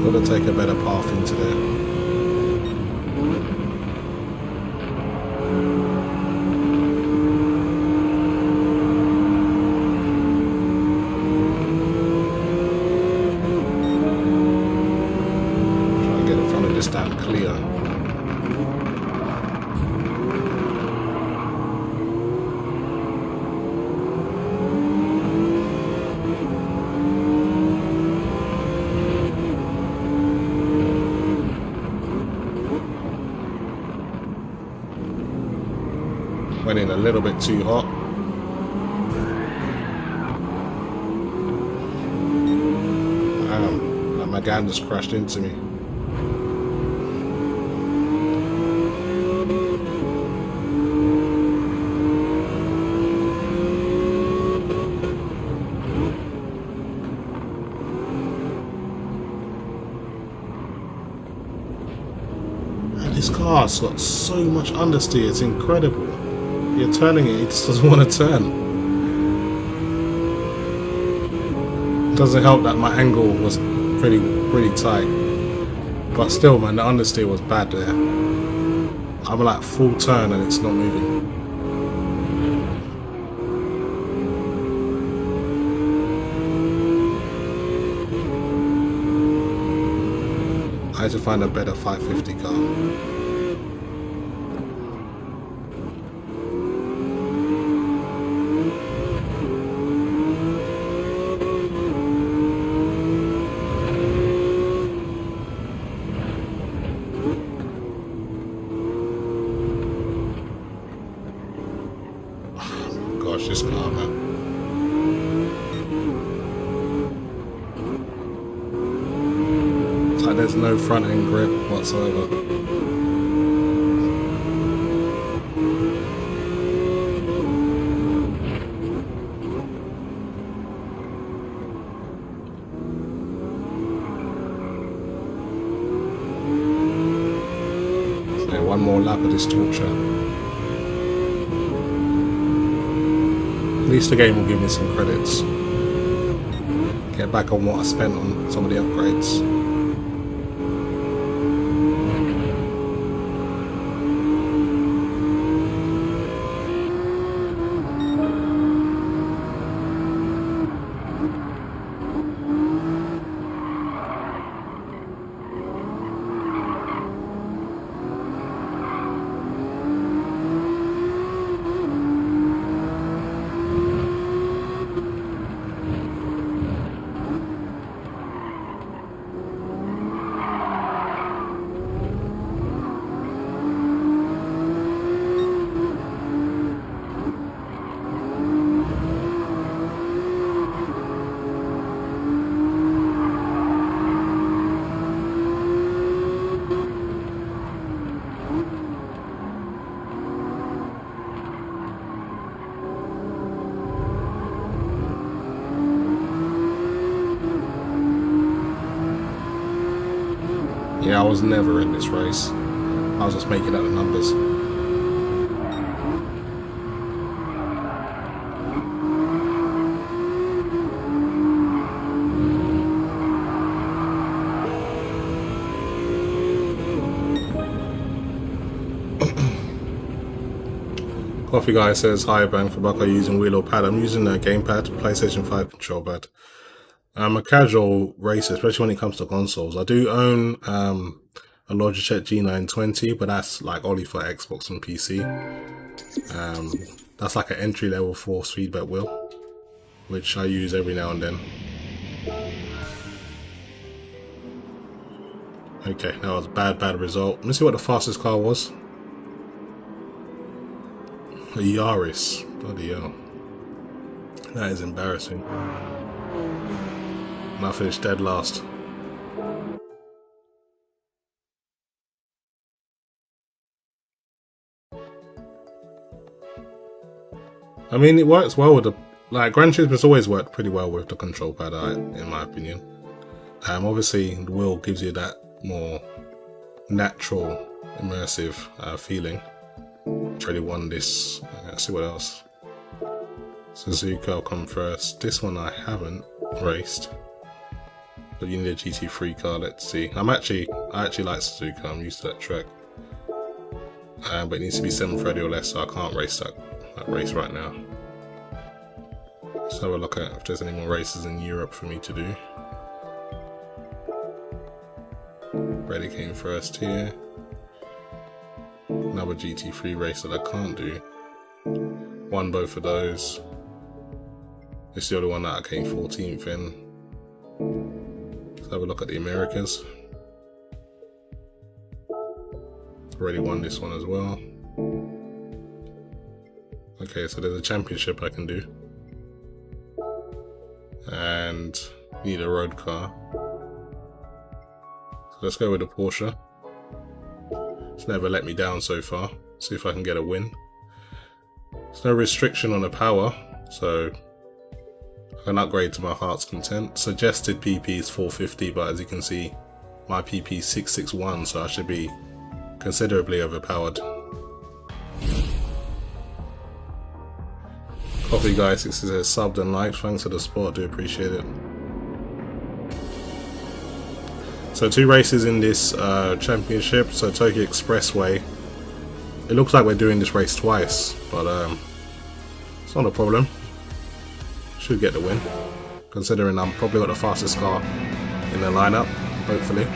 Gotta take a better path into there. Try and get in front of this down clear. Went in a little bit too hot. Damn, like my gun just crashed into me. And this car's got so much understeer, it's incredible. You're turning it, it just doesn't want to turn. Doesn't help that my angle was pretty tight. But still, man, the understeer was bad there. I'm like full turn and it's not moving. I had to find a better 550 car. Gosh, this car, man. It's like there's no front end grip whatsoever. So one more lap of this torture. At least the game will give me some credits. Get back on what I spent on some of the upgrades. Yeah, I was never in this race. I was just making up the numbers. Coffee Guy says, hi, Bang for Buck. Are you using wheel or pad? I'm using a gamepad, PlayStation 5 control pad. I'm a casual racer, especially when it comes to consoles. I do own a Logitech G920, but that's like only for Xbox and PC. That's like an entry-level force feedback wheel, which I use every now and then. Okay, that was a bad result. Let's see what the fastest car was. A Yaris. Bloody hell. That is embarrassing. And I finished dead last. I mean, it works well with the... Like, Gran Turismo's always worked pretty well with the control pad, in my opinion. Obviously, the wheel gives you that more natural, immersive feeling. Really won this. Let's see what else. Suzuka, I'll come first. This one I haven't raced. But you need a GT3 car, let's see. I actually like Suzuka, I'm used to that track. But it needs to be 730 or less, so I can't race that race right now. Let's have a look at if there's any more races in Europe for me to do. Ready came first here. Another GT3 race that I can't do. Won both of those. It's the only one that I came 14th in. Let's have a look at the Americas. Already won this one as well. Okay, so there's a championship I can do. And need a road car. So let's go with the Porsche. It's never let me down so far. See if I can get a win. There's no restriction on the power, so I can upgrade to my heart's content. Suggested PP is 450, but as you can see, my PP is 661, so I should be considerably overpowered. Coffee Guy 6 says subbed and liked. Thanks for the support, I do appreciate it. So 2 races in this championship. So Tokyo Expressway. It looks like we're doing this race twice, but it's not a problem. Should get the win, considering I'm probably got the fastest car in the lineup, hopefully.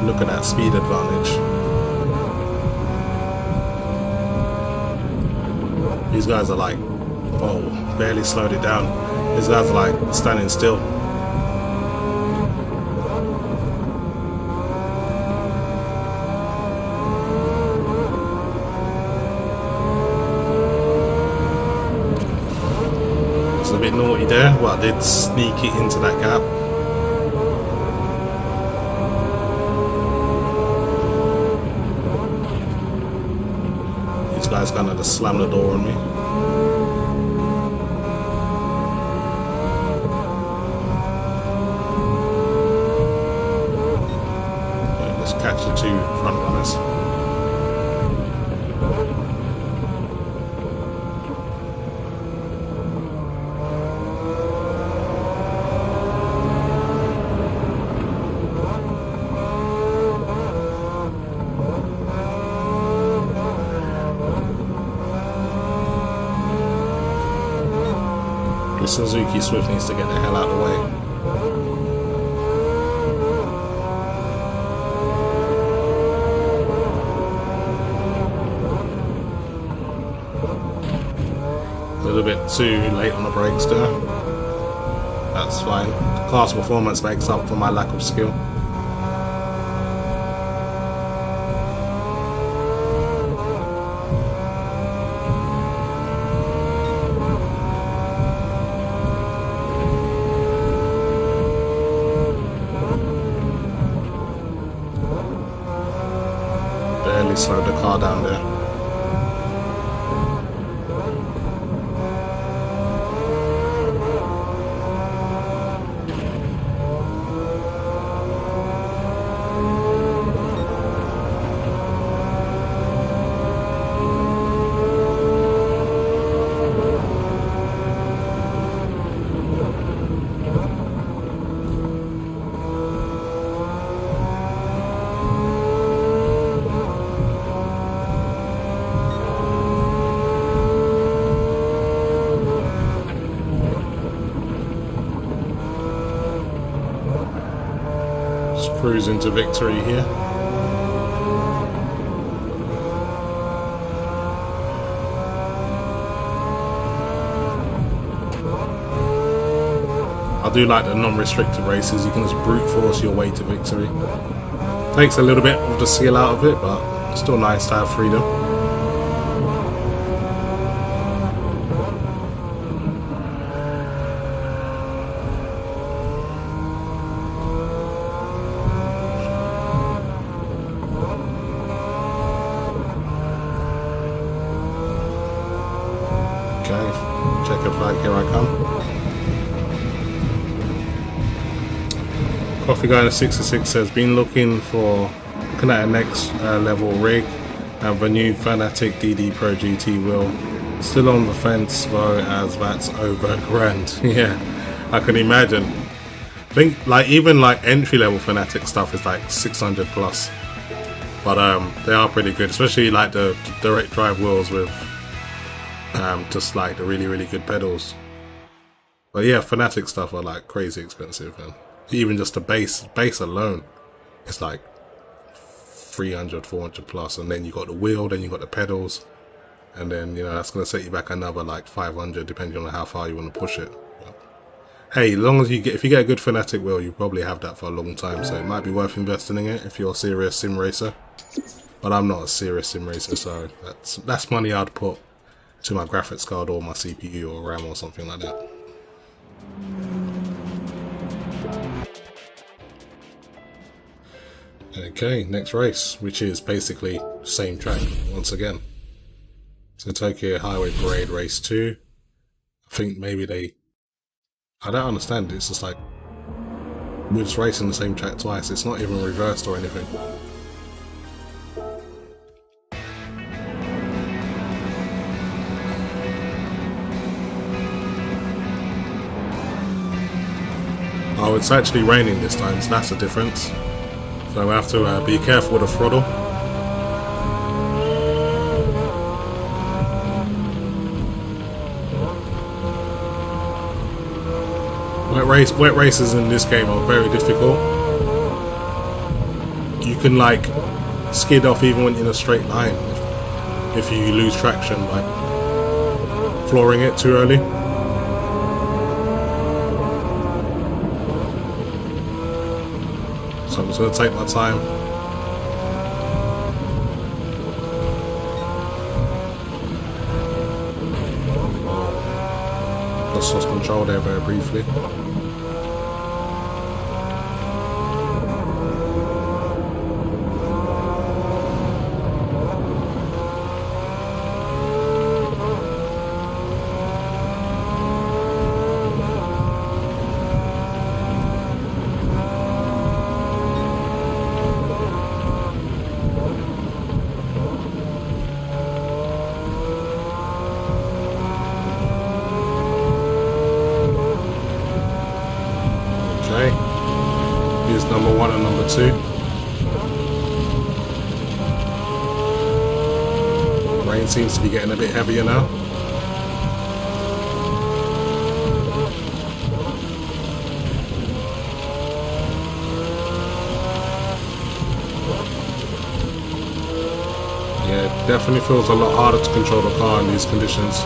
Look at that speed advantage. These guys are like, oh, barely slowed it down. These guys are like standing still. It's a bit naughty there. Well, I did sneak it into that gap. Guys kind of just slammed the door on me. Yeah, let's catch the 2 front runners. Suzuki Swift needs to get the hell out of the way. A little bit too late on the brakes there. That's fine. Class performance makes up for my lack of skill. Slowed the car down there. Cruise into victory here. I do like the non-restricted races. You can just brute force your way to victory. Takes a little bit of the skill out of it, but still nice to have freedom. Checker flag, here I come. Coffee Guy 66 says, been looking at a next level rig and the new Fanatic DD Pro GT wheel. Still on the fence though, as that's over grand. Yeah, I can imagine. I think like even like entry level Fanatic stuff is like 600 plus, but they are pretty good, especially like the direct drive wheels with just like the really good pedals. But yeah, Fanatic stuff are like crazy expensive, and even just the base alone it's like 300, 400 plus, and then you got the wheel, then you got the pedals, and then you know that's going to set you back another like 500 depending on how far you want to push it. But hey, as long as if you get a good Fanatic wheel, you probably have that for a long time, so it might be worth investing in it if you're a serious sim racer. But I'm not a serious sim racer, so that's money I'd put to my graphics card or my CPU or RAM or something like that. Okay, next race, which is basically the same track once again. So Tokyo Highway Parade Race 2. I think maybe I don't understand, it's just like we're just racing the same track twice. It's not even reversed or anything. Oh, it's actually raining this time, so that's the difference. So I have to be careful with the throttle. Wet races in this game are very difficult. You can like skid off even when in a straight line if you lose traction by flooring it too early. So I'm just going to take my time. Just lost control there very briefly. Here's number 1 and number 2. Rain seems to be getting a bit heavier now. Yeah, it definitely feels a lot harder to control the car in these conditions.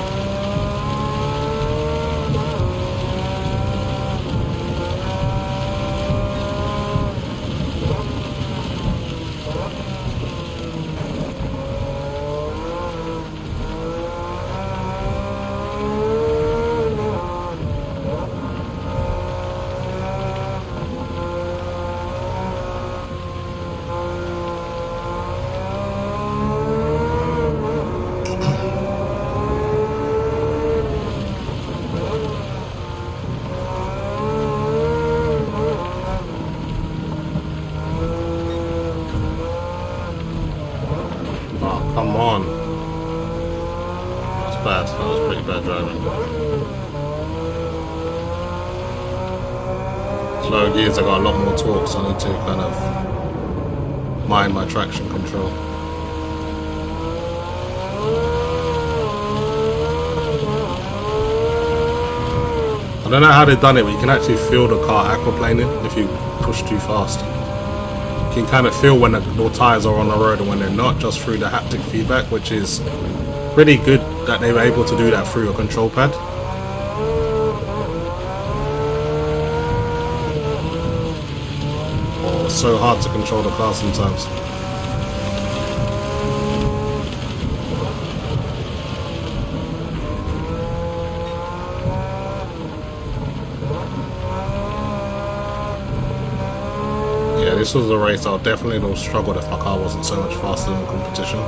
Come on. That's bad. That was pretty bad driving. Slow gears, I got a lot more torque, so I need to kind of mind my traction control. I don't know how they've done it, but you can actually feel the car aquaplaning if you push too fast. You can kind of feel when the tyres are on the road and when they're not, just through the haptic feedback, which is pretty good that they were able to do that through a control pad. Oh, it's so hard to control the car sometimes. This was a race I definitely would have struggled if my car wasn't so much faster than the competition.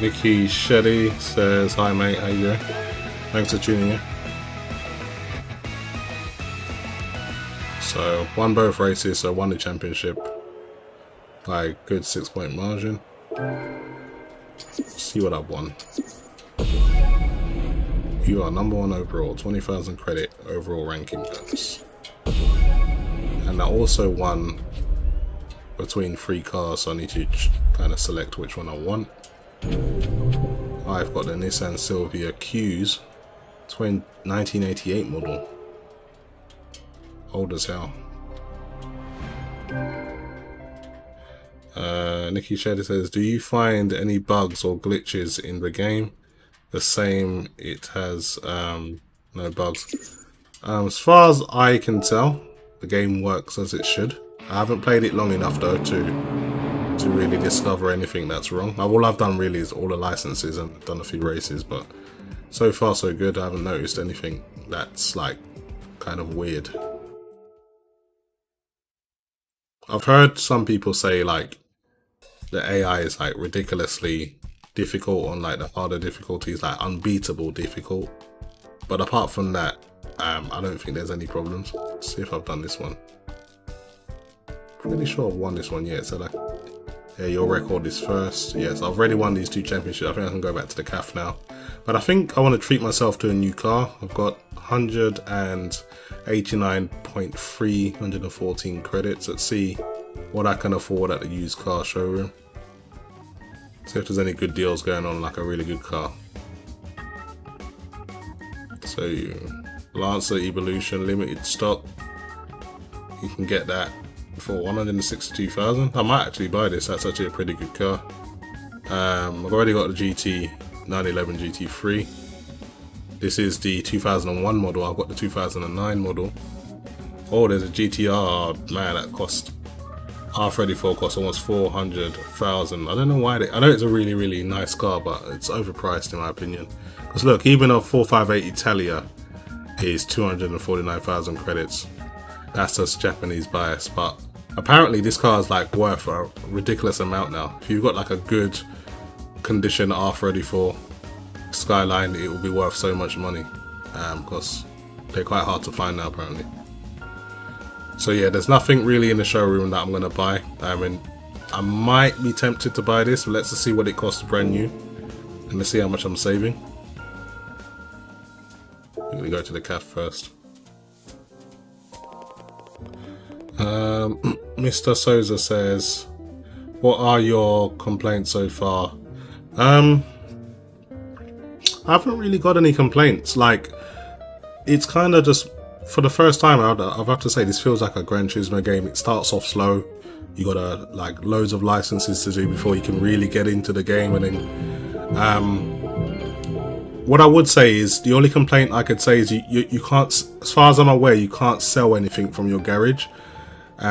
Nikki Shetty says, hi mate, how you doing? Thanks for tuning in. So, won both races, so won the championship by a good 6-point margin. Let's see what I've won. You are number 1 overall, 20,000 credit overall ranking points. And I also won between 3 cars, so I need to kind of select which one I want. I've got the Nissan Silvia Q's 1988 model. Old as hell. Nikki Shedder says, do you find any bugs or glitches in the game? The same, it has no bugs. As far as I can tell, the game works as it should. I haven't played it long enough though to really discover anything that's wrong. All I've done really is all the licenses and done a few races, but so far so good. I haven't noticed anything that's like kind of weird. I've heard some people say like the AI is like ridiculously difficult on like the harder difficulties, like unbeatable difficult. But apart from that, I don't think there's any problems. Let's see if I've done this one. Pretty sure I've won this one yet. So like, yeah, your record is first. Yes, I've already won these 2 championships. I think I can go back to the CAF now. But I think I want to treat myself to a new car. I've got 189.314 credits. Let's see what I can afford at the used car showroom. See if there's any good deals going on, like a really good car. So Lancer Evolution limited stock, you can get that for 162,000. I might actually buy this. That's actually a pretty good car. I've already got the GT 911 GT3. This is the 2001 model. I've got the 2009 model. Oh, there's a GTR. Man, that cost R34 costs almost 400,000. I don't know why I know it's a really nice car, but it's overpriced in my opinion. Because look, even a 458 Italia is 249,000 credits. That's just Japanese bias, but apparently this car is like worth a ridiculous amount now. If you've got like a good condition R34 Skyline, it will be worth so much money, because they're quite hard to find now apparently. So yeah, there's nothing really in the showroom that I'm going to buy. I mean, I might be tempted to buy this, but let's just see what it costs brand new and let's see how much I'm saving. I'm going to go to the CAF first. Mr. Souza says, what are your complaints so far? I haven't really got any complaints. Like, it's kind of just, for the first time, I've have to say, this feels like a Gran Turismo game. It starts off slow. You got like loads of licenses to do before you can really get into the game. And then, what I would say is, the only complaint I could say is you can't, as far as I'm aware, you can't sell anything from your garage,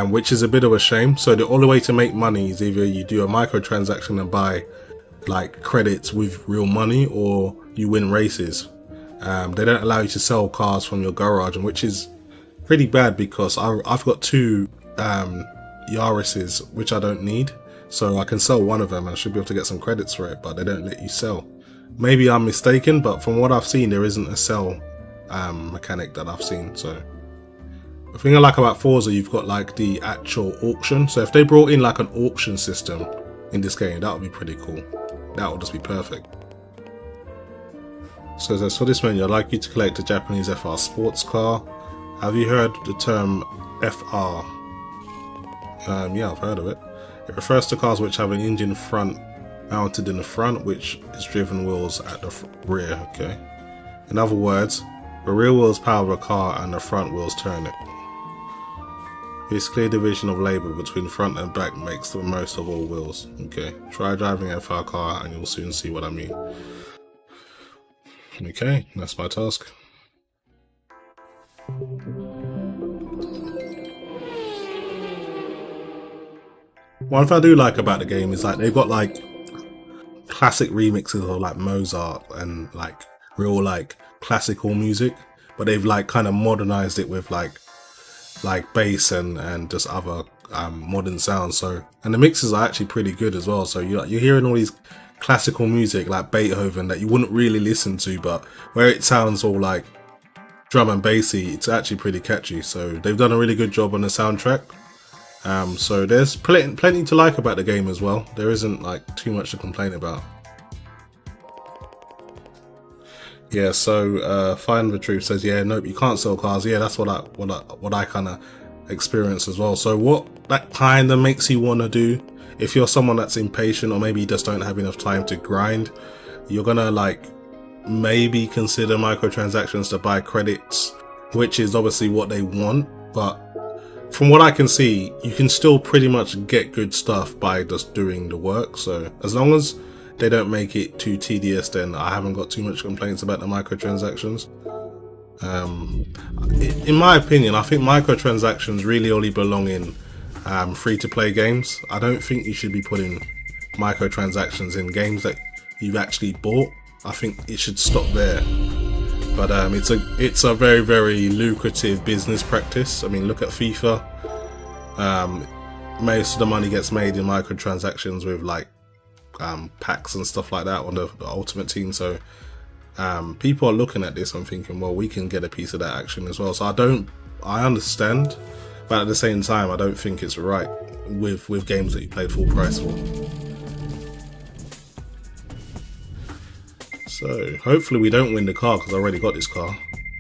which is a bit of a shame. So the only way to make money is either you do a microtransaction and buy like credits with real money, or you win races. They don't allow you to sell cars from your garage, and which is pretty bad because I've got 2 Yaris's which I don't need, so I can sell one of them and I should be able to get some credits for it, but they don't let you sell. Maybe I'm mistaken, but from what I've seen, there isn't a sell mechanic that I've seen. So the thing I like about Forza, you've got like the actual auction. So if they brought in like an auction system in this game, that would be pretty cool. That would just be perfect. So as for this menu, I'd like you to collect a Japanese FR sports car. Have you heard the term FR? Yeah, I've heard of it. It refers to cars which have an engine front mounted in the front, which is driven wheels at the rear. Okay. In other words, the rear wheels power a car and the front wheels turn it. This clear division of labour between front and back makes the most of all wheels. Okay. Try driving a FR car and you'll soon see what I mean. Okay, that's my task. One thing I do like about the game is like they've got like classic remixes of like Mozart and like real like classical music, but they've like kind of modernized it with like bass and just other modern sounds. So, and the mixes are actually pretty good as well. So you're hearing all these classical music like Beethoven that you wouldn't really listen to, but where it sounds all like drum and bassy, it's actually pretty catchy. So they've done a really good job on the soundtrack. So there's plenty to like about the game as well. There isn't like too much to complain about. Yeah, so Find the Truth says, yeah, nope, you can't sell cars. Yeah, that's what I kind of experience as well. So what that kind of makes you want to do, if you're someone that's impatient or maybe you just don't have enough time to grind, you're gonna like maybe consider microtransactions to buy credits, which is obviously what they want. But from what I can see, you can still pretty much get good stuff by just doing the work. So as long as they don't make it too tedious, then I haven't got too much complaints about the microtransactions. In my opinion, I think microtransactions really only belong in free-to-play games. I don't think you should be putting microtransactions in games that you've actually bought. I think it should stop there. But it's a very lucrative business practice. I mean, look at FIFA. most of the money gets made in microtransactions with like packs and stuff like that on the Ultimate Team. So people are looking at this and thinking, well, we can get a piece of that action as well. So I understand, but at the same time, I don't think it's right with games that you paid full price for. So hopefully we don't win the car, because I already got this car.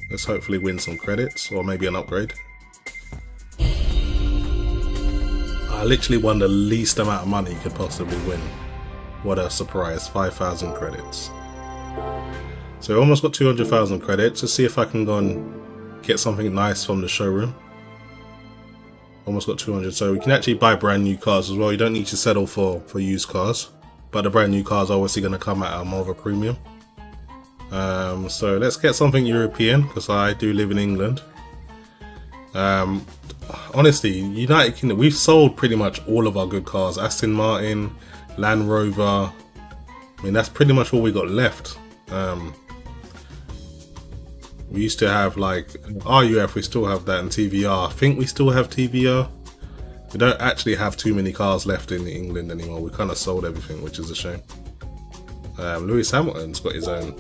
Let's hopefully win some credits or maybe an upgrade. I literally won the least amount of money you could possibly win. What a surprise, 5,000 credits. So I almost got 200,000 credits. Let's see if I can go and get something nice from the showroom. Almost got 200, so we can actually buy brand new cars as well. You don't need to settle for used cars, but the brand new cars are obviously going to come at a more of a premium. So let's get something European, because I do live in England. Honestly, United Kingdom, we've sold pretty much all of our good cars. Aston Martin, Land Rover, I mean, that's pretty much all we got left. We used to have like RUF, we still have that, and TVR. I think we still have TVR. We don't actually have too many cars left in England anymore. We kind of sold everything, which is a shame. Lewis Hamilton's got his own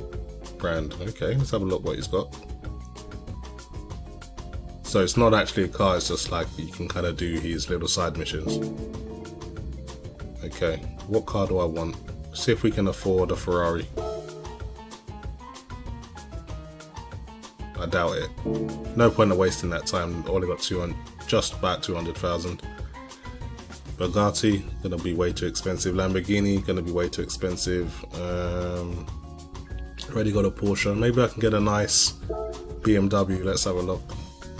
brand. Okay, let's have a look what he's got. So it's not actually a car, it's just like you can kind of do his little side missions. Okay, what car do I want? See if we can afford a Ferrari. I doubt it. No point in wasting that time. Only got 200, just about 200,000. Bugatti, gonna be way too expensive. Lamborghini, gonna be way too expensive. Already got a Porsche. Maybe I can get a nice BMW. Let's have a look.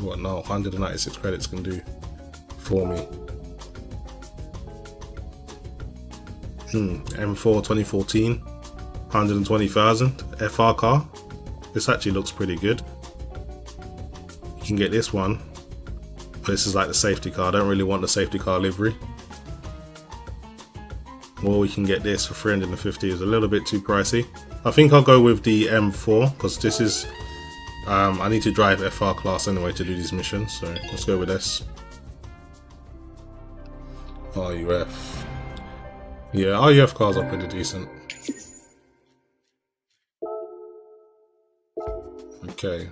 What now? 196 credits can do for me. M4 2014, 120,000 FR car. This actually looks pretty good. You can get this one. This is like the safety car. I don't really want the safety car livery. Or we can get this for 350. It's a little bit too pricey. I think I'll go with the M4, because this is I need to drive FR class anyway to do these missions, so let's go with this. RUF. Yeah, RUF cars are pretty decent. Okay.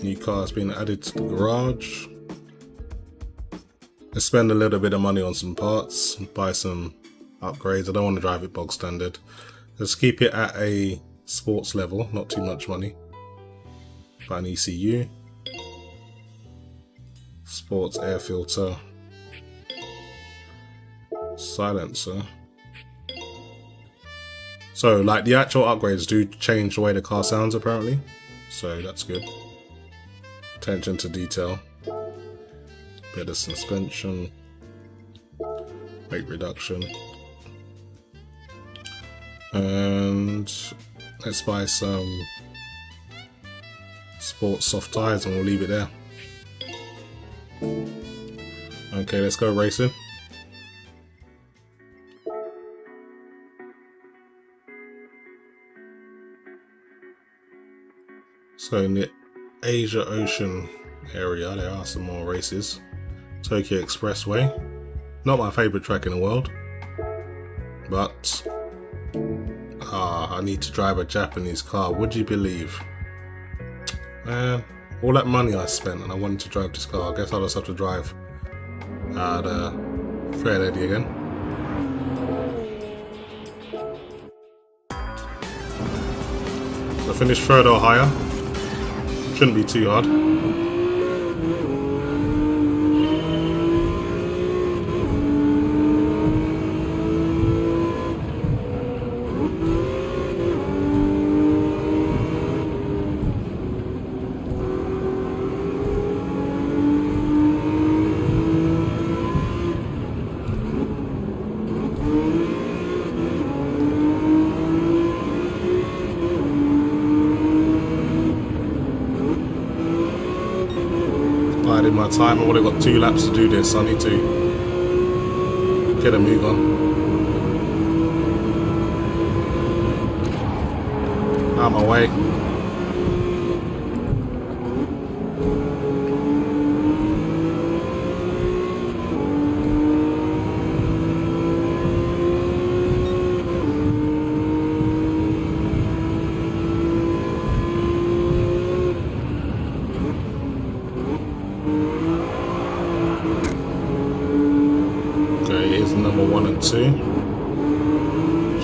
New cars being added to the garage. Let's spend a little bit of money on some parts, buy some upgrades. I don't want to drive it bog standard. Let's keep it at a sports level, not too much money. Buy an ECU. Sports air filter. Silencer. So like the actual upgrades do change the way the car sounds apparently, so that's good. Attention to detail. Better suspension. Weight reduction. And let's buy some sports soft tires and we'll leave it there. Okay, let's go racing. So in the Asia Ocean area, there are some more races. Tokyo Expressway. Not my favourite track in the world. But I need to drive a Japanese car. Would you believe? Man, all that money I spent and I wanted to drive this car. I guess I'll just have to drive the Fair Lady again. So finish third or higher. Shouldn't be too hard. In my time, I've only got 2 laps to do this. I need to get a move on. Out of my way.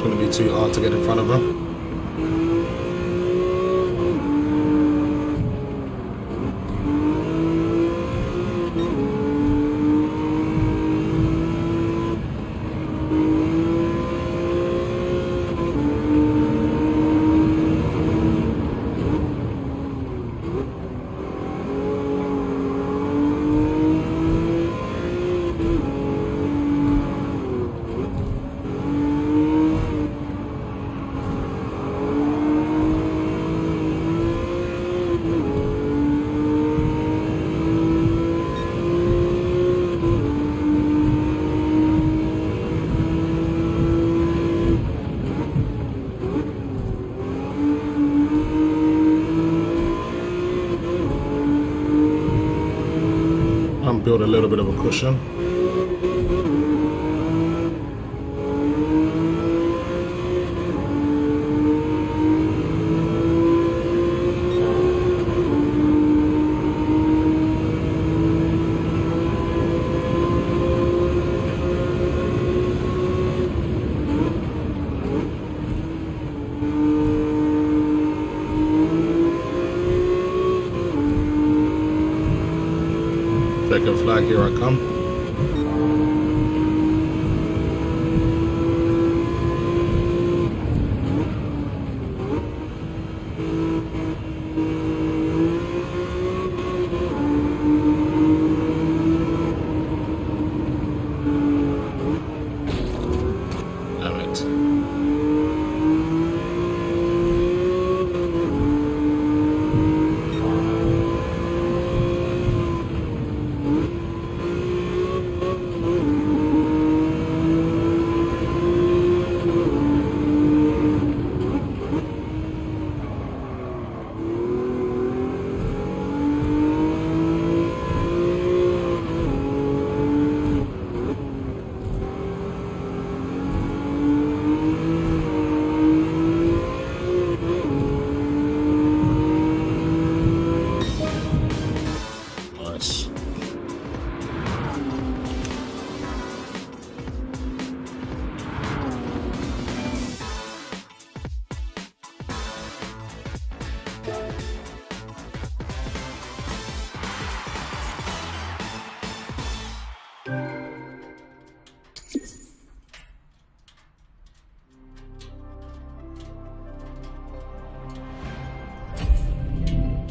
Shouldn't be too hard to get in front of them. Build a little bit of a cushion. Checkered flag, here I come. Damn it.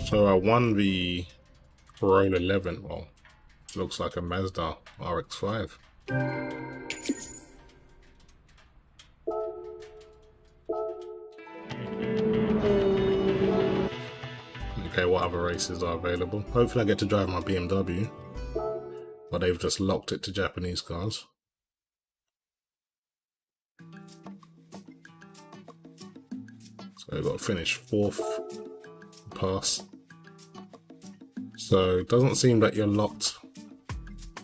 So I won the Roll 11. Well, looks like a Mazda RX-5. Okay, what other races are available? Hopefully I get to drive my BMW, but they've just locked it to Japanese cars. So I've got to finish 4th pass. So it doesn't seem that you're locked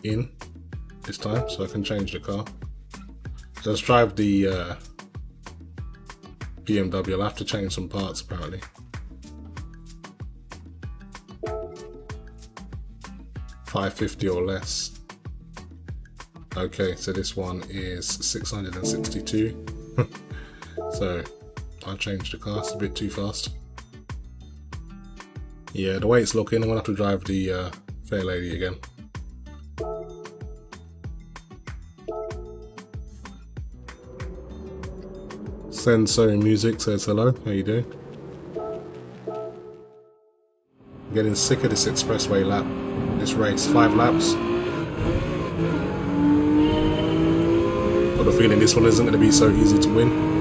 in this time, so I can change the car. Let's drive the BMW. I'll have to change some parts apparently. $550 or less. Okay, so this one is 662. So I'll change the car. It's a bit too fast. Yeah, the way it's looking, I'm gonna have to drive the Fair Lady again. Senso Music says hello, how you doing? I'm getting sick of this expressway lap, this race, 5 laps. Got a feeling this one isn't going to be so easy to win.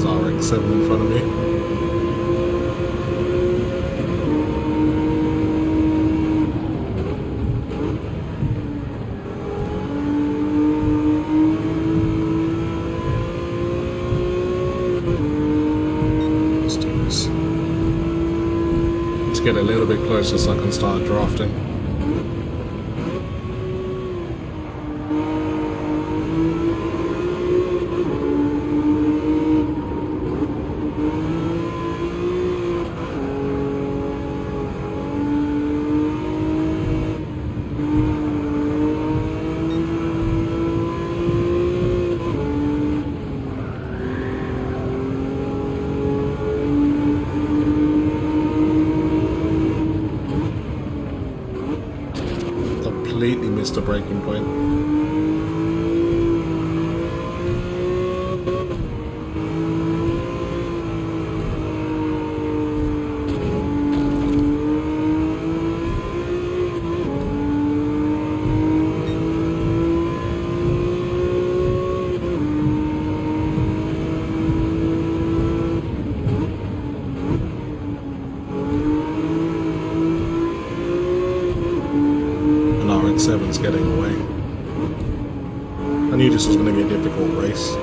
RX-7 in front of me. to get a little bit closer so I can start drafting. Completely missed the breaking point. RX-7's getting away. I knew this was going to be a difficult race.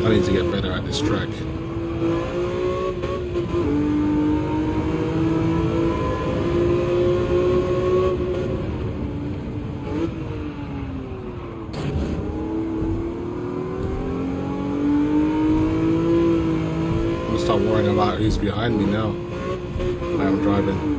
I need to get better at this track. I'm gonna start worrying about who's behind me now when I'm driving.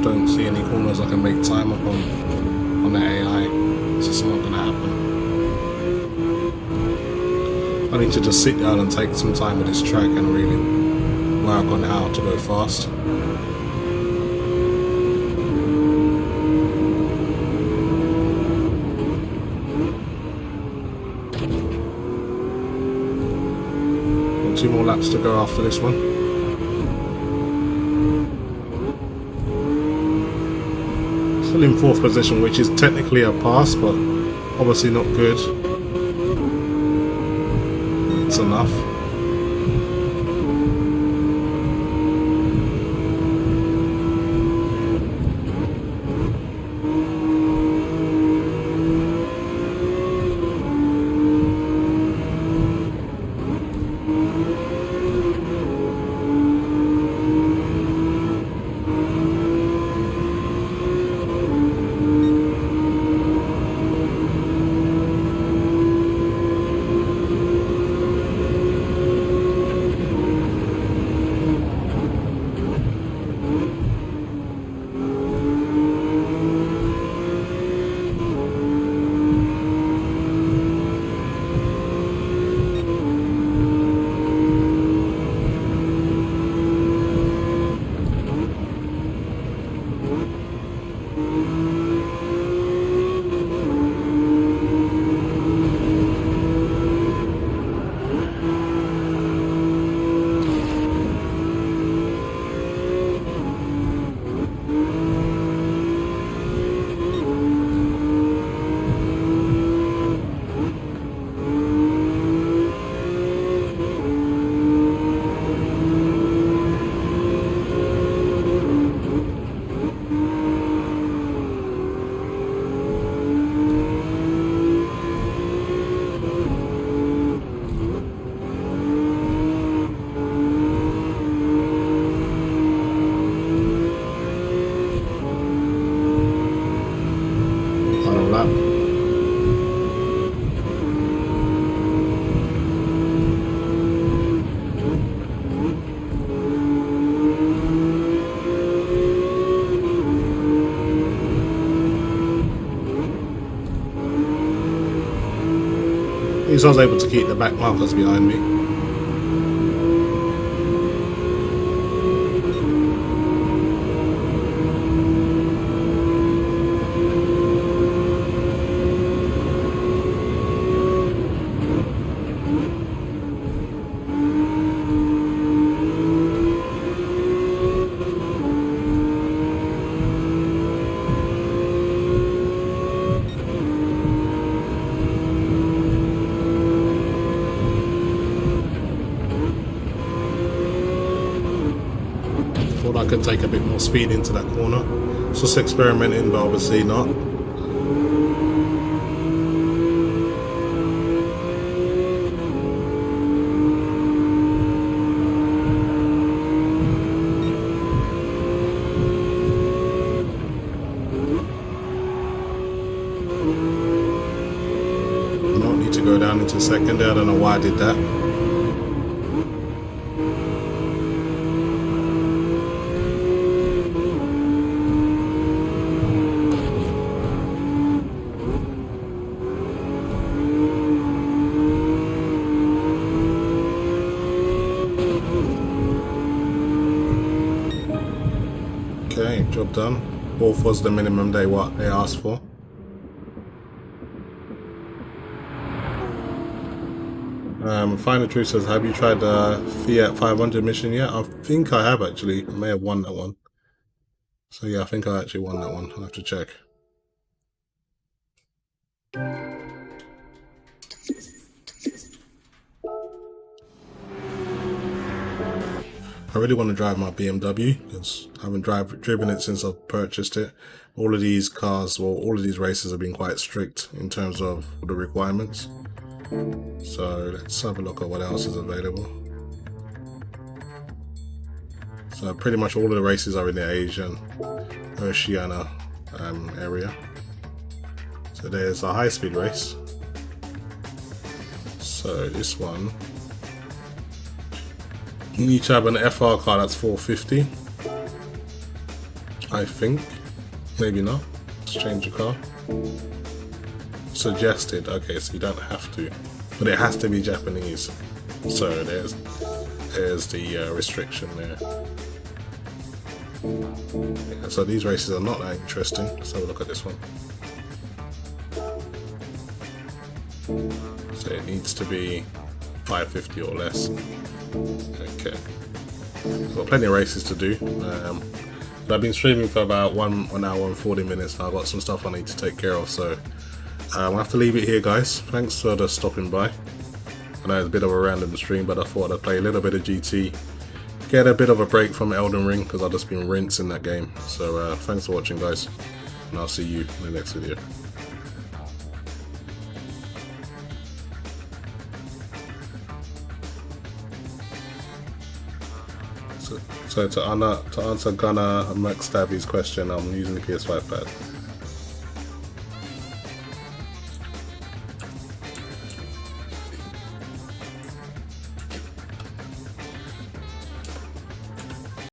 Don't see any corners I can make time up on the AI. It's just not gonna happen. I need to just sit down and take some time with this track and really work on how to go fast. Got 2 more laps to go after this one. Still in 4th position, which is technically a pass, but obviously not good. It's enough. least I was able to keep the back markers behind me. I could take a bit more speed into that corner. Just experimenting, but obviously not. Don't need to go down into second there. I don't know why I did that. Okay, job done. Fourth was the minimum they asked for. Final Truth says, have you tried the Fiat 500 mission yet? I think I have actually. I may have won that one. So yeah, I think I actually won that one. I'll have to check. I really want to drive my BMW because I haven't driven it since I've purchased it. All of these cars, well, all of these races have been quite strict in terms of the requirements. So let's have a look at what else is available. So pretty much all of the races are in the Asian, Oceania area. So there's a high-speed race. So this one, you need to have an FR car that's 450, I think. Maybe not. Let's change the car. Suggested. Okay, so you don't have to, but it has to be Japanese. So there's the restriction there. Yeah, so these races are not that interesting. Let's have a look at this one. So it needs to be 550 or less. Okay, I've got plenty of races to do. I've been streaming for about 1 hour and 40 minutes. I've got some stuff I need to take care of, so I'll have to leave it here, guys. Thanks for the stopping by. I know it's a bit of a random stream, but I thought I'd play a little bit of GT, get a bit of a break from Elden Ring because I've just been rinsing that game. So thanks for watching, guys, and I'll see you in the next video. So to answer Gunnar McStabby's question, I'm using the PS5 pad.